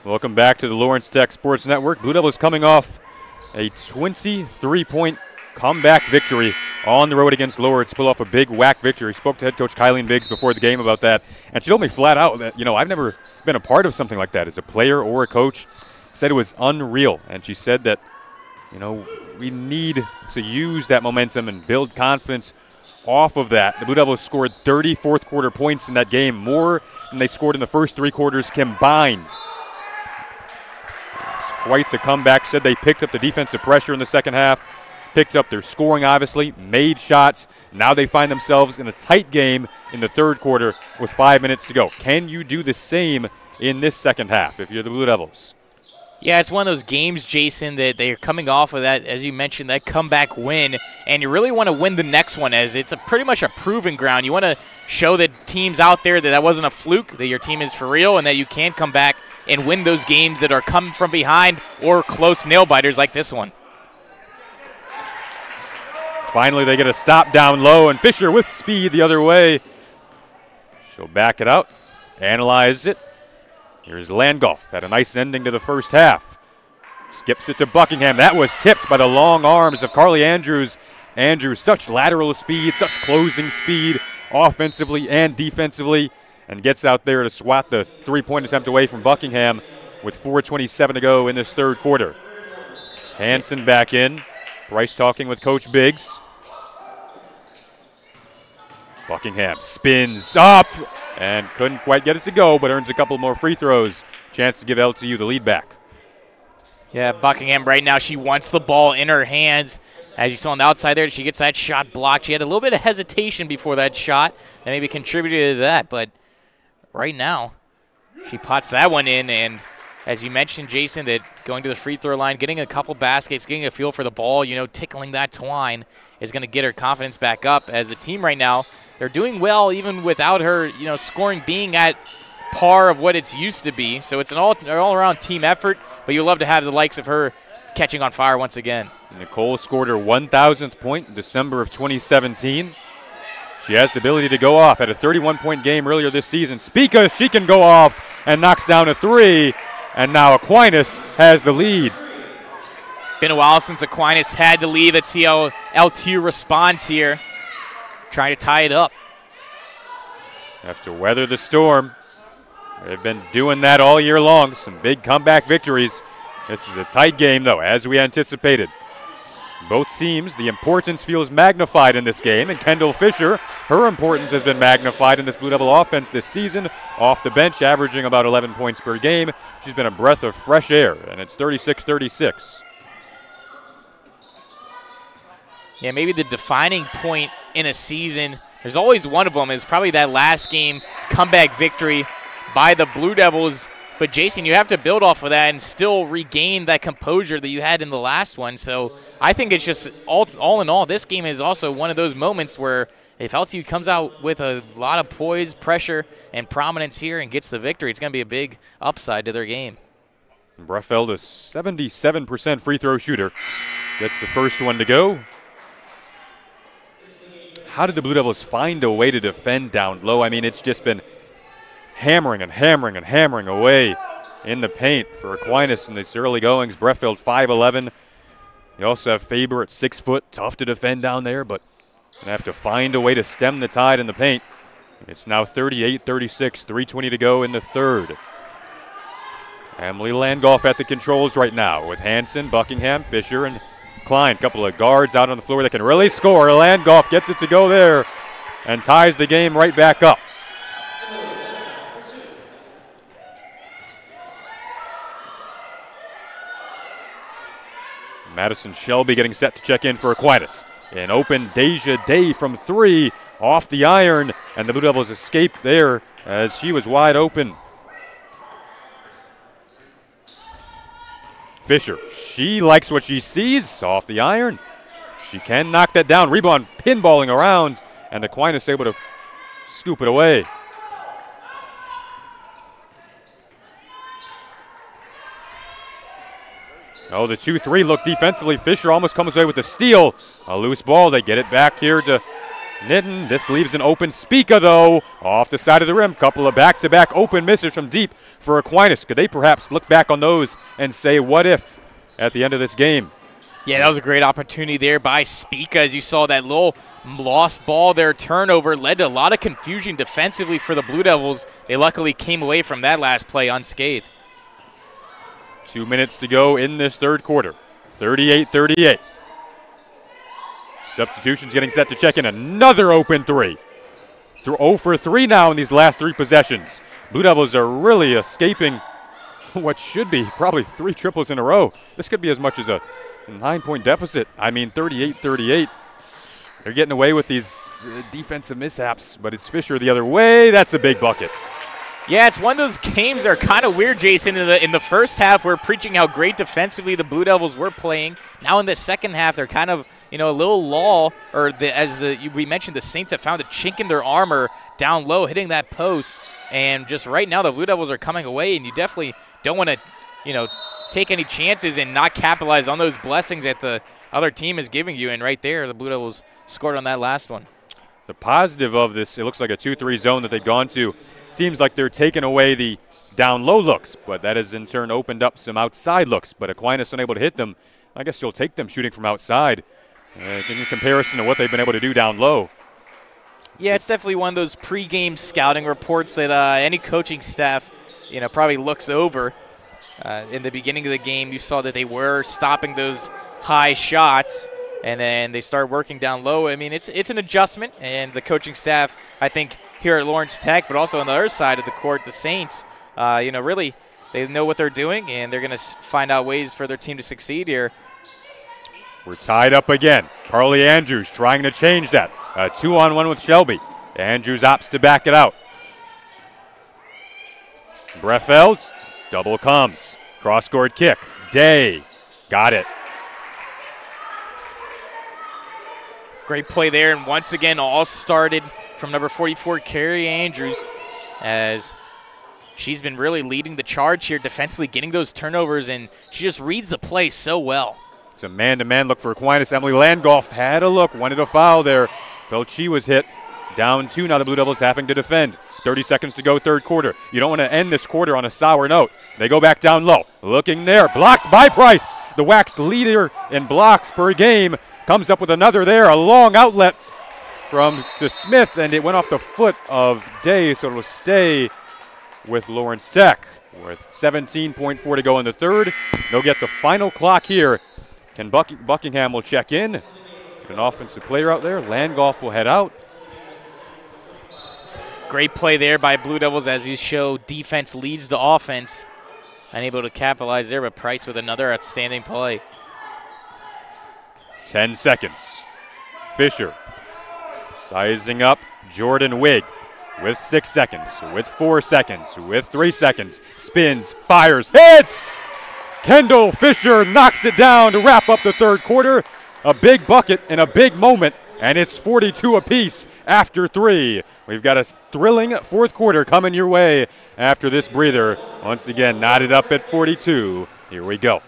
B: Welcome back to the Lawrence Tech Sports Network. Blue Devils coming off a 23-point comeback victory on the road against Lawrence. Pull off a big whack victory. Spoke to head coach Kylie Biggs before the game about that, and she told me flat out that, I've never been a part of something like that as a player or a coach. Said it was unreal, and she said that, we need to use that momentum and build confidence off of that. The Blue Devils scored 30 fourth-quarter points in that game, more than they scored in the first three quarters combined. Quite the comeback. Said they picked up the defensive pressure in the second half, picked up their scoring, obviously, made shots. Now they find themselves in a tight game in the third quarter with 5 minutes to go. Can you do the same in this second half if you're the Blue Devils?
C: Yeah, it's one of those games, Jason, that they're coming off of that, as you mentioned, that comeback win, and you really want to win the next one as it's pretty much a proving ground. You want to show the teams out there that wasn't a fluke, that your team is for real, and that you can come back and win those games that are coming from behind or close nail-biters like this one.
B: Finally, they get a stop down low, and Fisher with speed the other way. She'll back it out, analyze it. Here's Landgolf. Had a nice ending to the first half. Skips it to Buckingham. That was tipped by the long arms of Carly Andrews. Andrews, such lateral speed, such closing speed, offensively and defensively, and gets out there to swat the three-point attempt away from Buckingham with 4:27 to go in this third quarter. Hanson back in. Bryce talking with Coach Biggs. Buckingham spins up and couldn't quite get it to go, but earns a couple more free throws. Chance to give LTU the lead back.
C: Yeah, Buckingham right now, she wants the ball in her hands. As you saw on the outside there, she gets that shot blocked. She had a little bit of hesitation before that shot that maybe contributed to that, but right now she pots that one in, and as you mentioned, Jason, that going to the free throw line, getting a couple baskets, getting a feel for the ball, tickling that twine is going to get her confidence back up. As a team right now, they're doing well even without her, scoring being at par of what it's used to be. So it's an all-around team effort, but you love to have the likes of her catching on fire once again.
B: Nicole scored her 1,000th point in December of 2017. She has the ability to go off. Had a 31-point game earlier this season. Spica, she can go off and knocks down a three. And now Aquinas has the lead.
C: Been a while since Aquinas had the lead. Let's see how LTU responds here. Trying to tie it up.
B: Have to weather the storm. They've been doing that all year long. Some big comeback victories. This is a tight game, though, as we anticipated. Both teams, the importance feels magnified in this game, and Kendall Fisher, her importance has been magnified in this Blue Devil offense this season. Off the bench, averaging about 11 points per game. She's been a breath of fresh air, and it's 36-36.
C: Yeah, maybe the defining point in a season, there's always one of them, is probably that last game comeback victory by the Blue Devils. But, Jason, you have to build off of that and still regain that composure that you had in the last one. So I think it's just all in all, this game is also one of those moments where if LTU comes out with a lot of poise, pressure, and prominence here and gets the victory, it's going to be a big upside to their game.
B: Breffeld, a 77% free throw shooter, gets the first one to go. How did the Blue Devils find a way to defend down low? I mean, it's just been hammering and hammering and hammering away in the paint for Aquinas in these early goings. Breffeld 5'11". You also have Faber at 6 foot. Tough to defend down there, but going to have to find a way to stem the tide in the paint. It's now 38-36, 3:20 to go in the third. Emily Landgolf at the controls right now with Hanson, Buckingham, Fisher, and Klein. Couple of guards out on the floor that can really score. Landgolf gets it to go there and ties the game right back up. Madison Shelby getting set to check in for Aquinas. An open Deja Day from 3 off the iron, and the Blue Devils escape there as she was wide open. Fisher, she likes what she sees off the iron. She can knock that down. Rebound pinballing around, and Aquinas able to scoop it away. Oh, the 2-3 look defensively. Fisher almost comes away with the steal. A loose ball. They get it back here to Nitton. This leaves an open Spica, though, off the side of the rim. Couple of back-to-back open misses from deep for Aquinas. Could they perhaps look back on those and say, what if, at the end of this game?
C: Yeah, that was a great opportunity there by Spica. As you saw, that little lost ball there, turnover, led to a lot of confusion defensively for the Blue Devils. They luckily came away from that last play unscathed.
B: 2 minutes to go in this third quarter. 38-38. Substitutions getting set to check in. Another open 3. 0 for 3 now in these last 3 possessions. Blue Devils are really escaping what should be probably 3 triples in a row. This could be as much as a 9-point deficit. I mean, 38-38. They're getting away with these defensive mishaps, but it's Fisher the other way. That's a big bucket.
C: Yeah, it's one of those games that are kind of weird, Jason. In the first half, we're preaching how great defensively the Blue Devils were playing. Now in the second half, they're kind of, a little lull, or we mentioned, the Saints have found a chink in their armor down low, hitting that post. And just right now, the Blue Devils are coming away, and you definitely don't want to, take any chances and not capitalize on those blessings that the other team is giving you. And right there, the Blue Devils scored on that last one.
B: The positive of this, it looks like a 2-3 zone that they've gone to. Seems like they're taking away the down low looks, but that has in turn opened up some outside looks. But Aquinas unable to hit them. I guess you'll take them shooting from outside in comparison to what they've been able to do down low.
C: Yeah, it's definitely one of those pregame scouting reports that any coaching staff, probably looks over. In the beginning of the game, you saw that they were stopping those high shots, and then they start working down low. I mean, it's an adjustment, and the coaching staff, I think, here at Lawrence Tech, but also on the other side of the court, the Saints, really, they know what they're doing, and they're going to find out ways for their team to succeed here.
B: We're tied up again. Carly Andrews trying to change that. 2-on-1 with Shelby. Andrews opts to back it out. Breffeld, double comes. Cross-court kick. Day, got it.
C: Great play there, and once again, all started from number 44, Carrie Andrews, as she's been really leading the charge here defensively, getting those turnovers, and she just reads the play so well.
B: It's a man-to-man look for Aquinas. Emily Landgolf had a look, wanted a foul there. Felt she was hit. Down 2 now, the Blue Devils having to defend. 30 seconds to go, third quarter. You don't want to end this quarter on a sour note. They go back down low. Looking there, blocked by Price. The WAC's leader in blocks per game comes up with another there, a long outlet to Smith, and it went off the foot of Day, so it'll stay with Lawrence Tech. With 17.4 to go in the third, they'll get the final clock here. Ken Buckingham will check in. Get an offensive player out there. Landgolf will head out.
C: Great play there by Blue Devils, as you show defense leads the offense. Unable to capitalize there, but Price with another outstanding play.
B: 10 seconds. Fisher sizing up Jordan Wigg with 6 seconds, with 4 seconds, with 3 seconds. Spins, fires, hits! Kendall Fisher knocks it down to wrap up the third quarter. A big bucket and a big moment and it's 42 apiece after 3. We've got a thrilling fourth quarter coming your way after this breather. Once again, knotted up at 42. Here we go.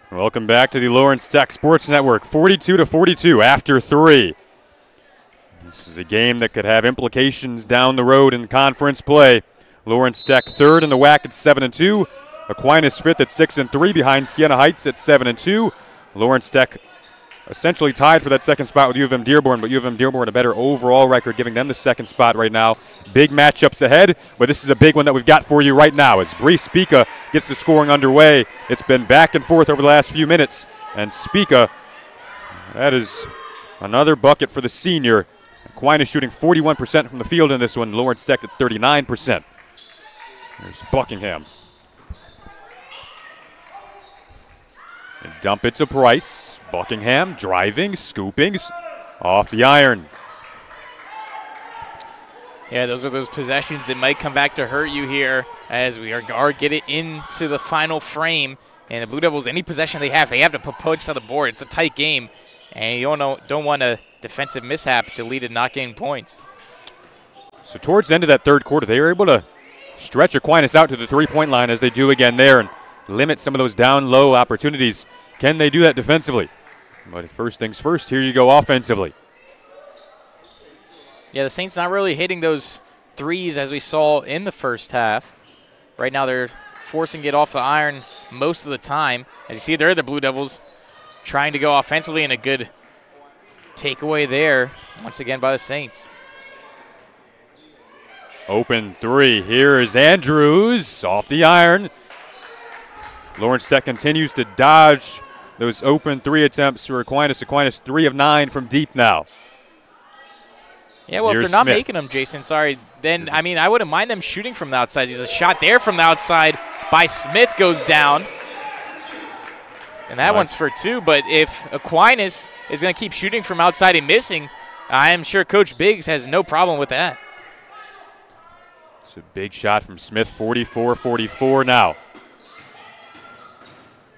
B: Welcome back to the Lawrence Tech Sports Network. 42-42 after 3. This is a game that could have implications down the road in conference play. Lawrence Tech third in the WAC at 7-2. Aquinas fifth at 6-3 behind Siena Heights at 7-2. Lawrence Tech essentially tied for that second spot with U of M Dearborn, but U of M Dearborn a better overall record, giving them the second spot right now. Big matchups ahead, but this is a big one that we've got for you right now as Bree Spica gets the scoring underway. It's been back and forth over the last few minutes, and Spica, that is another bucket for the senior. Aquinas shooting 41% from the field in this one, Lawrence Tech at 39%. There's Buckingham. And dump it to Price. Buckingham driving, scooping, off the iron.
C: Yeah, those are those possessions that might come back to hurt you here as we are getting into the final frame. And the Blue Devils, any possession they have to put points on the board. It's a tight game, and you don't want a defensive mishap to lead to not getting points.
B: So towards the end of that third quarter, they were able to stretch Aquinas out to the three-point line as they do again there and limit some of those down-low opportunities. Can they do that defensively? But first things first, here you go offensively.
C: Yeah, the Saints not really hitting those threes as we saw in the first half. Right now they're forcing it off the iron most of the time. As you see there, the Blue Devils trying to go offensively, and a good takeaway there once again by the Saints.
B: Open three. Here is Andrews off the iron. Lawrence Tech continues to dodge those open three attempts for Aquinas. Aquinas 3 of 9 from deep now.
C: Yeah, well,
B: Here's
C: if they're not
B: Smith.
C: making them, Jason, sorry, then, I mean, I wouldn't mind them shooting from the outside. There's a shot there from the outside by Smith goes down. And that one's for 2. But if Aquinas is going to keep shooting from outside and missing, I am sure Coach Biggs has no problem with that.
B: It's a big shot from Smith, 44-44 now.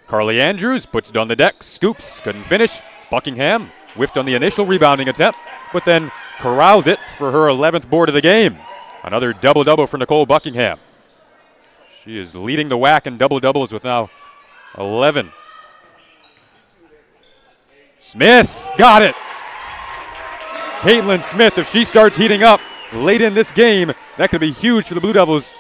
B: Carly Andrews puts it on the deck, scoops, couldn't finish. Buckingham whiffed on the initial rebounding attempt, but then corralled it for her 11th board of the game. Another double-double for Nicole Buckingham. She is leading the WAC in double-doubles with now 11. Smith got it. Caitlin Smith, if she starts heating up late in this game, that could be huge for the Blue Devils.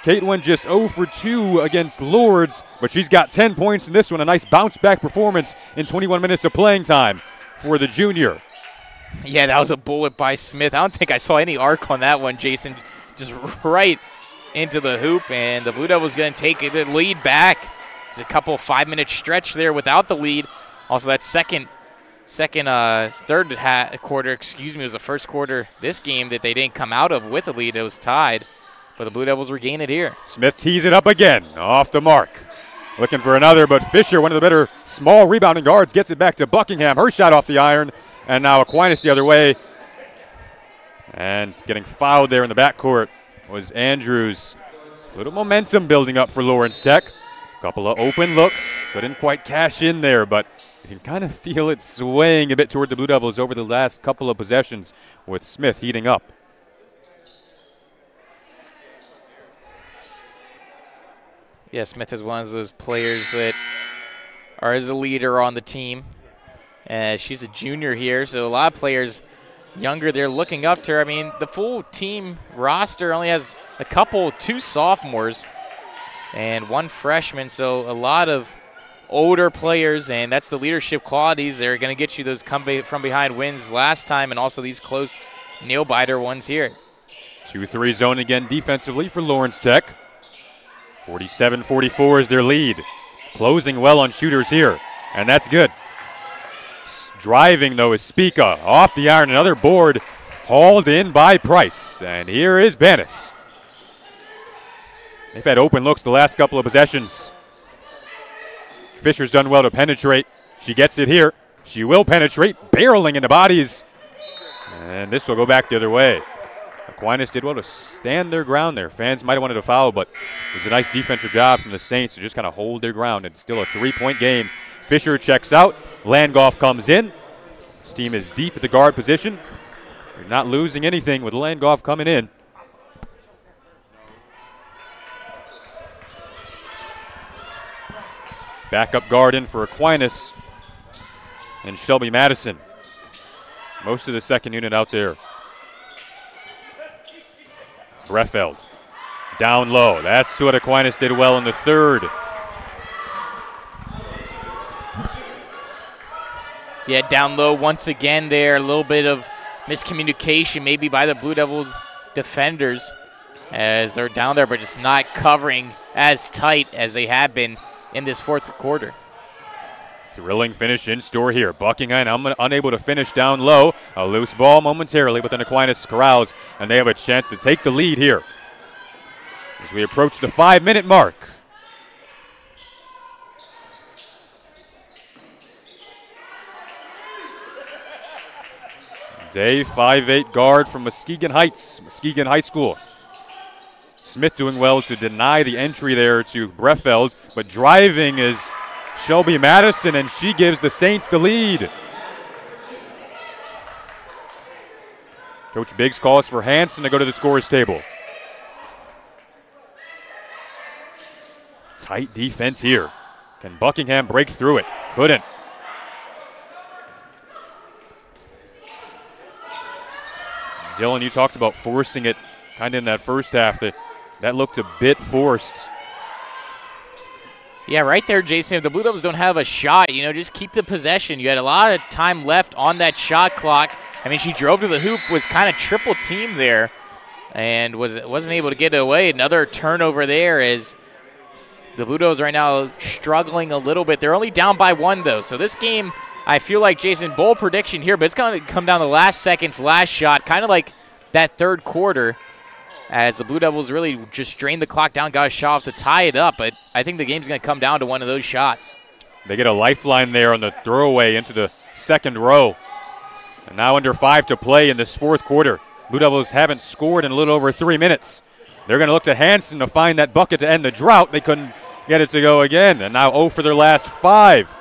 B: Caitlin just 0 for 2 against Lourdes, but she's got 10 points in this one. A nice bounce-back performance in 21 minutes of playing time for the junior.
C: Yeah, that was a bullet by Smith. I don't think I saw any arc on that one, Jason. Just right into the hoop, and the Blue Devils going to take the lead back. There's a couple 5-minute stretch there without the lead. Also, that third quarter, was the first quarter this game that they didn't come out of with a lead. It was tied, but the Blue Devils regain it here.
B: Smith tees it up again, off the mark. Looking for another, but Fisher, one of the better small rebounding guards, gets it back to Buckingham. Her shot off the iron, and now Aquinas the other way. And getting fouled there in the backcourt was Andrews. A little momentum building up for Lawrence Tech. A couple of open looks, couldn't quite cash in there, but you can kind of feel it swaying a bit toward the Blue Devils over the last couple of possessions with Smith heating up. Yeah,
C: Smith is one of those players that is a leader on the team. She's a junior here, so a lot of players younger, they're looking up to her. I mean, the full team roster only has two sophomores and one freshman, so a lot of older players, and that's the leadership qualities. They're going to get you those from behind wins last time, and also these close nail-biter ones here.
B: 2-3 zone again defensively for Lawrence Tech. 47-44 is their lead. Closing well on shooters here, and that's good. Driving, though, is Spica. Off the iron, another board hauled in by Price. And here is Banis. They've had open looks the last couple of possessions. Fisher's done well to penetrate. She gets it here. She will penetrate, barreling into bodies. And this will go back the other way. Aquinas did well to stand their ground there. Fans might have wanted to foul, but it was a nice defensive job from the Saints to just kind of hold their ground. It's still a 3-point game. Fisher checks out. Landgolf comes in. This team is deep at the guard position. You're not losing anything with Landgolf coming in. Backup guard in for Aquinas and Shelby Madison. Most of the second unit out there. Breffeld down low. That's what Aquinas did well in the third.
C: Yeah, down low once again there. A little bit of miscommunication maybe by the Blue Devils defenders as they're down there, but just not covering as tight as they have been in this fourth quarter.
B: Thrilling finish in store here. Buckingham unable to finish down low. A loose ball momentarily, but then Aquinas corrals, and they have a chance to take the lead here as we approach the 5-minute mark. Day 5'8" guard from Muskegon Heights, Muskegon High School. Smith doing well to deny the entry there to Breffeld, but driving is Shelby Madison, and she gives the Saints the lead. Coach Biggs calls for Hanson to go to the scorer's table. Tight defense here. Can Buckingham break through it? Couldn't. Dylan, you talked about forcing it kind of in that first half. That looked a bit forced.
C: Yeah, right there, Jason. If the Blue Devils don't have a shot, just keep the possession. You had a lot of time left on that shot clock. I mean, she drove to the hoop, was kind of triple teamed there, and wasn't able to get it away. Another turnover there as the Blue Devils right now struggling a little bit. They're only down by 1, though. So this game, I feel like, Jason, bold prediction here, but it's going to come down to last seconds, last shot, kind of like that third quarter, as the Blue Devils really just drained the clock down, got a shot off to tie it up. But I think the game's going to come down to one of those shots.
B: They get a lifeline there on the throwaway into the second row. And now under 5 to play in this fourth quarter. Blue Devils haven't scored in a little over 3 minutes. They're going to look to Hanson to find that bucket to end the drought. They couldn't get it to go again. And now 0 for their last 5.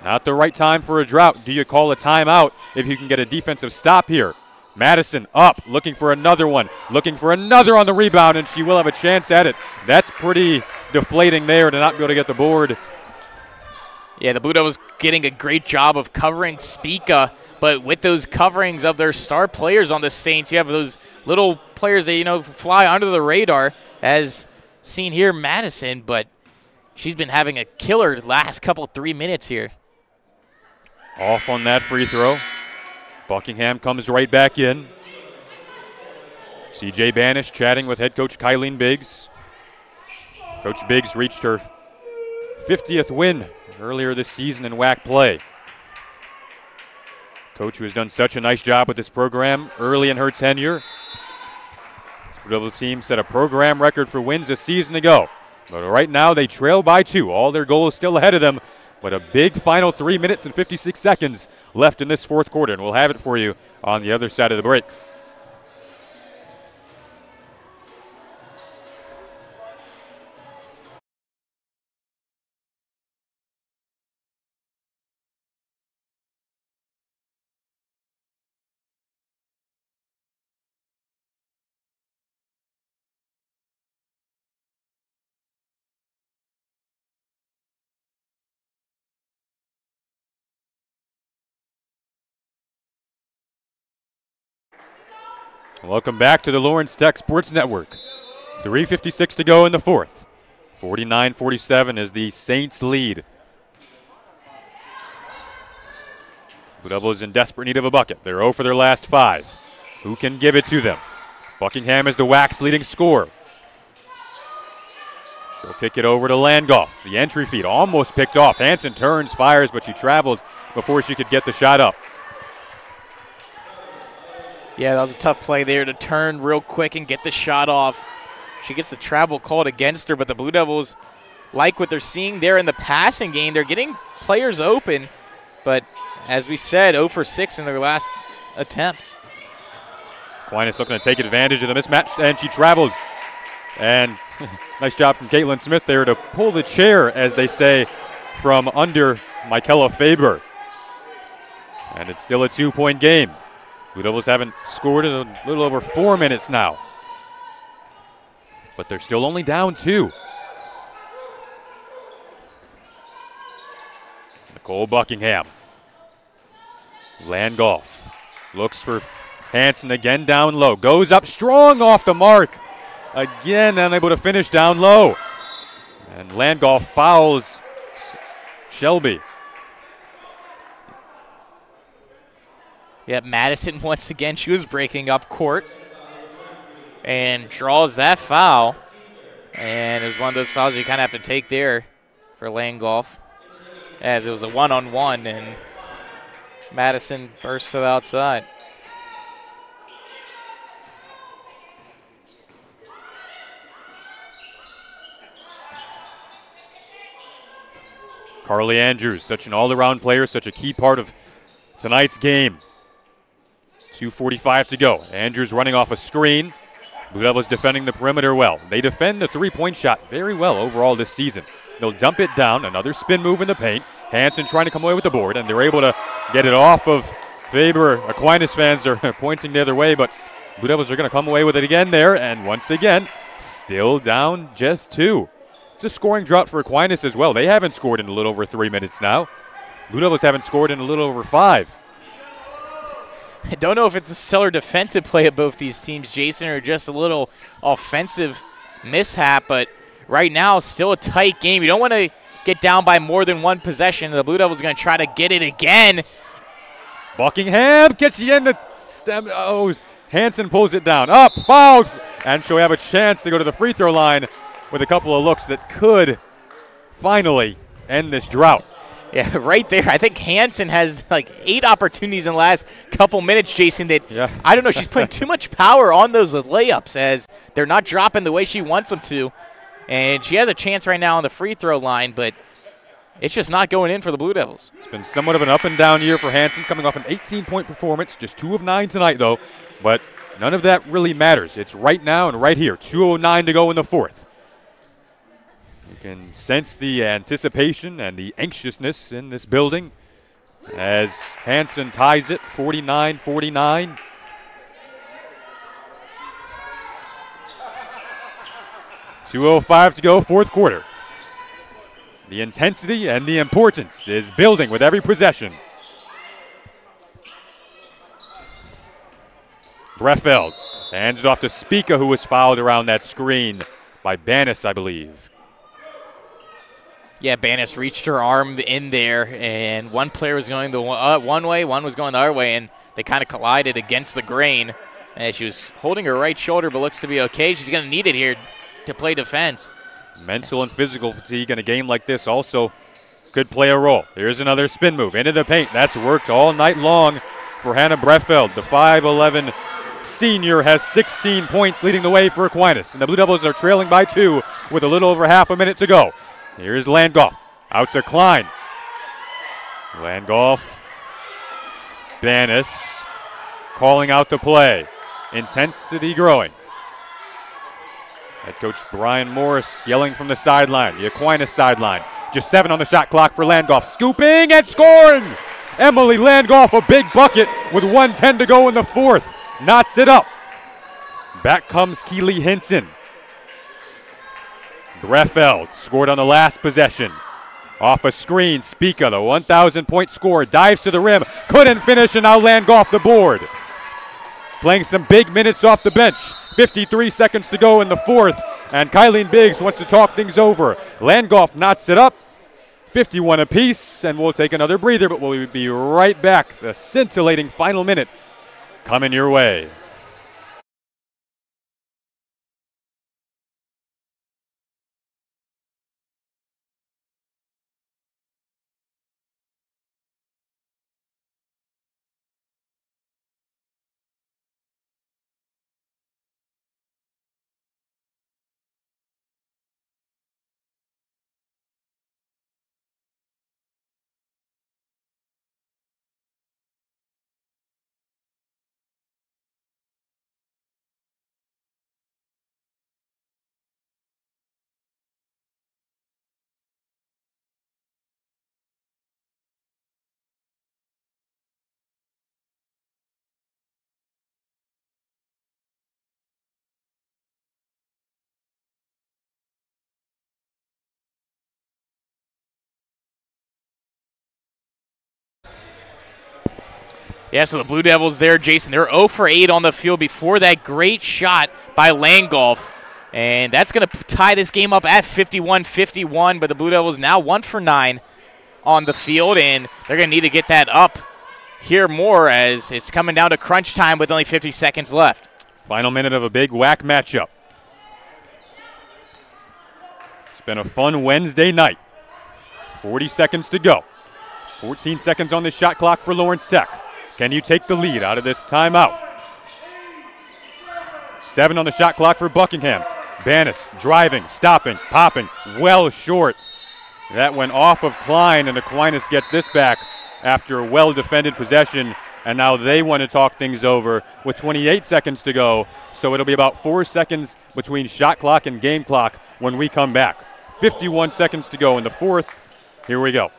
B: Not the right time for a drought. Do you call a timeout if you can get a defensive stop here? Madison up, looking for another one, looking for another on the rebound, and she will have a chance at it. That's pretty deflating there to not be able to get the board.
C: Yeah, the Blue Devils getting a great job of covering Spica, but with those coverings of their star players on the Saints, you have those little players that, fly under the radar, as seen here, Madison, but she's been having a killer last 3 minutes here.
B: Off on that free throw. Buckingham comes right back in. CJ Banish chatting with head coach Kylene Biggs. Coach Biggs reached her 50th win earlier this season in WAC play. Coach who has done such a nice job with this program early in her tenure. The team set a program record for wins a season ago. But right now they trail by 2. All their goals still ahead of them. But a big final 3 minutes and 56 seconds left in this fourth quarter. And we'll have it for you on the other side of the break. Welcome back to the Lawrence Tech Sports Network. 3:56 to go in the fourth. 49-47 is the Saints lead. Blue Devils in desperate need of a bucket. They're 0 for their last 5. Who can give it to them? Buckingham is the WAC's leading scorer. She'll kick it over to Landgolf. The entry feed almost picked off. Hansen turns, fires, but she traveled before she could get the shot up.
C: Yeah, that was a tough play there to turn real quick and get the shot off. She gets the travel called against her, but the Blue Devils like what they're seeing there in the passing game. They're getting players open, but as we said, 0 for 6 in their last attempts.
B: Aquinas looking to take advantage of the mismatch, and she traveled. And nice job from Caitlin Smith there to pull the chair, as they say, from under Michaela Faber. And it's still a 2-point game. Blue Devils haven't scored in a little over 4 minutes now. But they're still only down 2. Nicole Buckingham. Landgolf looks for Hansen again down low. Goes up strong off the mark. Again unable to finish down low. And Landgolf fouls Shelby.
C: Yeah, Madison once again, she was breaking up court and draws that foul. And it was one of those fouls you kind of have to take there for Landgolf, as it was a one-on-one and Madison bursts to the outside.
B: Carly Andrews, such an all-around player, such a key part of tonight's game. 2:45 to go. Andrews running off a screen. Blue Devils defending the perimeter well. They defend the three-point shot very well overall this season. They'll dump it down. Another spin move in the paint. Hansen trying to come away with the board, and they're able to get it off of Faber. Aquinas fans are pointing the other way, but Blue Devils are going to come away with it again there, and once again, still down just 2. It's a scoring drought for Aquinas as well. They haven't scored in a little over 3 minutes now. Blue Devils haven't scored in a little over 5.
C: I don't know if it's a stellar defensive play of both these teams, Jason, or just a little offensive mishap, but right now, still a tight game. You don't want to get down by more than one possession. The Blue Devils are going to try to get it again.
B: Buckingham gets you in the stem. Oh, Hansen pulls it down. Up, fouled, and she'll have a chance to go to the free throw line with a couple of looks that could finally end this drought.
C: Yeah, right there. I think Hansen has like 8 opportunities in the last couple minutes, Jason, that I don't know. She's putting too much power on those layups as they're not dropping the way she wants them to. And she has a chance right now on the free throw line, but it's just not going in for the Blue Devils.
B: It's been somewhat of an up-and-down year for Hansen, coming off an 18-point performance, just 2 of 9 tonight, though. But none of that really matters. It's right now and right here, 2:09 to go in the fourth. You can sense the anticipation and the anxiousness in this building as Hansen ties it 49-49. .205 to go, fourth quarter. The intensity and the importance is building with every possession. Breffeld hands it off to Spica, who was fouled around that screen by Banis, I believe.
C: Yeah, Banis reached her arm in there, and one player was going the one way, one was going the other way, and they kind of collided against the grain. And she was holding her right shoulder, but looks to be okay. She's going to need it here to play defense.
B: Mental and physical fatigue in a game like this also could play a role. Here's another spin move into the paint. That's worked all night long for Hannah Breffeld. The 5'11" senior has 16 points, leading the way for Aquinas. And the Blue Devils are trailing by 2 with a little over half a minute to go. Here's Landgolf. Out to Klein. Landgolf. Banis calling out the play. Intensity growing. Head coach Brian Morris yelling from the sideline, the Aquinas sideline. Just 7 on the shot clock for Landgolf. Scooping and scoring! Emily Landgolf, a big bucket with 1:10 to go in the fourth. Knots it up. Back comes Keely Hinton. Breffeld scored on the last possession. Off a screen, Spica, the 1,000-point scorer, dives to the rim. Couldn't finish, and now Landgolf the board. playing some big minutes off the bench. 53 seconds to go in the fourth, and Kylene Biggs wants to talk things over. Landgolf knots it up, 51 apiece, and we'll take another breather, but we'll be right back. The scintillating final minute coming your way.
C: Yeah, so the Blue Devils there, Jason, they're 0 for 8 on the field before that great shot by Landgolf. And that's going to tie this game up at 51-51, but the Blue Devils now 1 for 9 on the field, and they're going to need to get that up here more as it's coming down to crunch time with only 50 seconds left.
B: Final minute of a big WAC matchup. It's been a fun Wednesday night. 40 seconds to go. 14 seconds on the shot clock for Lawrence Tech. Can you take the lead out of this timeout? 7 on the shot clock for Buckingham. Banis driving, stopping, popping, well short. That went off of Klein, and Aquinas gets this back after a well-defended possession, and now they want to talk things over with 28 seconds to go, so it'll be about 4 seconds between shot clock and game clock when we come back. 51 seconds to go in the fourth. Here we go.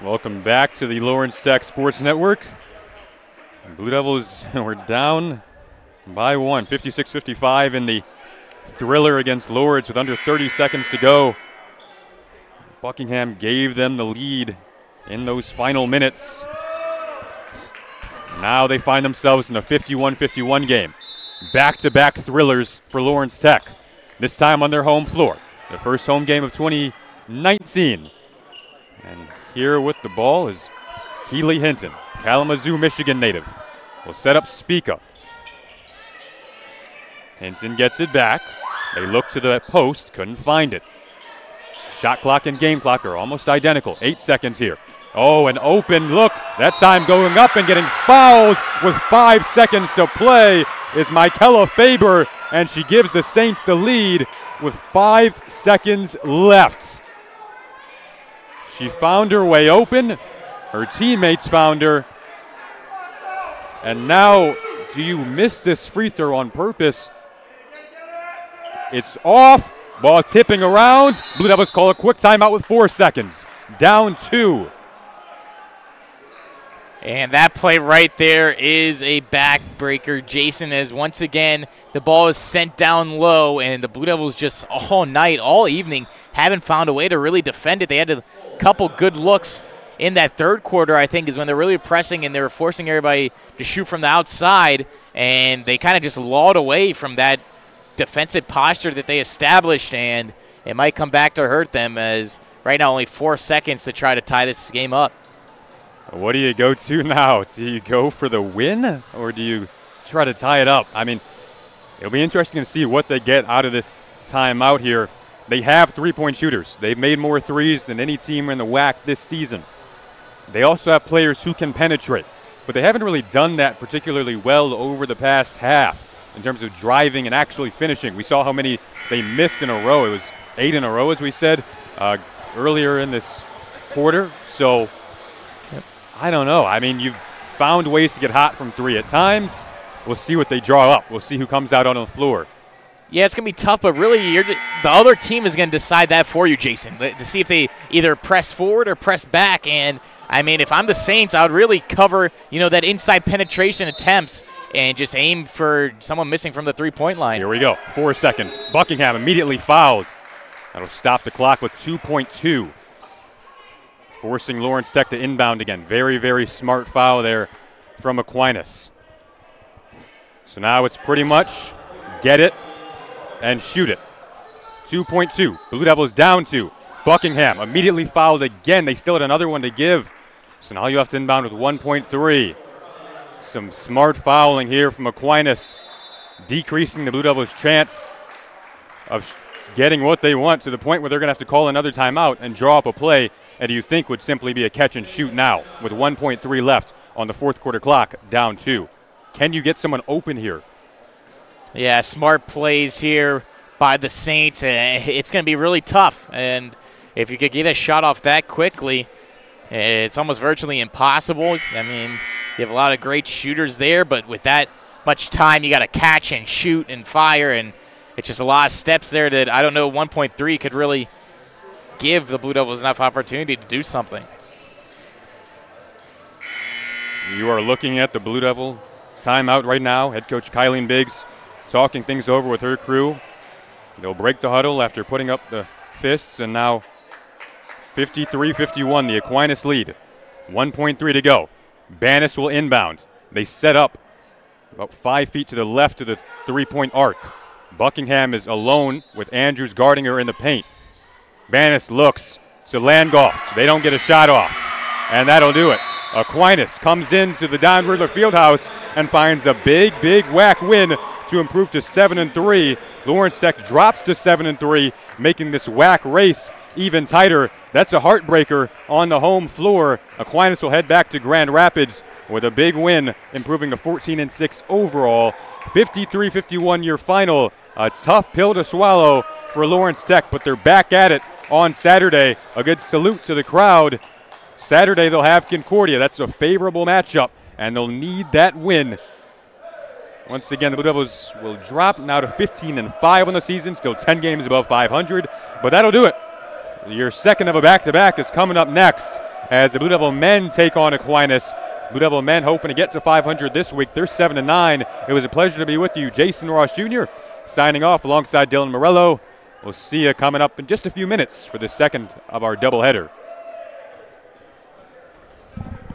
B: Welcome back to the Lawrence Tech Sports Network. Blue Devils were down by 1, 56-55 in the thriller against Lourdes with under 30 seconds to go. Buckingham gave them the lead in those final minutes. Now they find themselves in a 51-51 game. Back-to-back thrillers for Lawrence Tech, this time on their home floor. The first home game of 2019. And here with the ball is Keely Hinton, Kalamazoo, Michigan native. Will set up Spica. Hinton gets it back. They look to the post, couldn't find it. Shot clock and game clock are almost identical. 8 seconds here. Oh, an open look. That time going up and getting fouled with 5 seconds to play is Michaela Faber, and she gives the Saints the lead with 5 seconds left. She found her way open. Her teammates found her. And now, do you miss this free throw on purpose? It's off. Ball tipping around. Blue Devils call a quick timeout with 4 seconds. Down 2.
C: And that play right there is a backbreaker, Jason, as once again the ball is sent down low, and the Blue Devils just all night, all evening, haven't found a way to really defend it. They had a couple good looks in that third quarter, I think, is when they're really pressing and they were forcing everybody to shoot from the outside, and they kind of just lawed away from that defensive posture that they established, and it might come back to hurt them, as right now only 4 seconds to try to tie this game up.
B: What do you go to now? Do you go for the win, or do you try to tie it up? I mean, it'll be interesting to see what they get out of this timeout here. They have three-point shooters. They've made more threes than any team in the WAC this season. they also have players who can penetrate. But they haven't really done that particularly well over the past half in terms of driving and actually finishing. We saw how many they missed in a row. It was 8 in a row, as we said, earlier in this quarter. So, I don't know. I mean, you've found ways to get hot from 3 at times. We'll see what they draw up. We'll see who comes out on the floor.
C: Yeah, it's going to be tough, but really the other team is going to decide that for you, Jason, to see if they either press forward or press back. And, I mean, if I'm the Saints, I would really cover, that inside penetration attempts and just aim for someone missing from the three-point line.
B: Here we go. 4 seconds. Buckingham immediately fouled. That'll stop the clock with 2.2. Forcing Lawrence Tech to inbound again. Very, very smart foul there from Aquinas. So now it's pretty much get it and shoot it. 2.2. Blue Devils down 2. Buckingham immediately fouled again. They still had another one to give. So now you have to inbound with 1.3. Some smart fouling here from Aquinas, decreasing the Blue Devils' chance of getting what they want to the point where they're going to have to call another timeout and draw up a play that you think would simply be a catch and shoot now with 1.3 left on the fourth quarter clock, down 2. Can you get someone open here?
C: Yeah, smart plays here by the Saints. It's going to be really tough. And if you could get a shot off that quickly, it's almost virtually impossible. I mean, you have a lot of great shooters there, but with that much time, you got to catch and shoot and fire. And it's just a lot of steps there that I don't know 1.3 could really give the Blue Devils enough opportunity to do something.
B: You are looking at the Blue Devil timeout right now. Head coach Kylie Biggs talking things over with her crew. They'll break the huddle after putting up the fists, and now 53-51, the Aquinas lead. 1.3 to go. Bannis will inbound. They set up about 5 feet to the left of the three-point arc. Buckingham is alone with Andrews guarding her in the paint. Bannis looks to Landgolf. They don't get a shot off, and that'll do it. Aquinas comes into the Don Riddler Fieldhouse and finds a big, big whack win to improve to 7-3. Lawrence Tech drops to 7-3, making this whack race even tighter. That's a heartbreaker on the home floor. Aquinas will head back to Grand Rapids with a big win, improving to 14-6 overall. 53-51 your final. A tough pill to swallow for Lawrence Tech, but they're back at it on Saturday. A good salute to the crowd. Saturday they'll have Concordia. That's a favorable matchup, and they'll need that win. Once again, the Blue Devils will drop now to 15-5 on the season, still 10 games above 500, but that'll do it. Your second of a back-to-back is coming up next as the Blue Devil men take on Aquinas. Blue Devil men hoping to get to 500 this week. They're 7-9. It was a pleasure to be with you. Jason Ross Jr. signing off alongside Dylan Morello. We'll see you coming up in just a few minutes for the second of our doubleheader.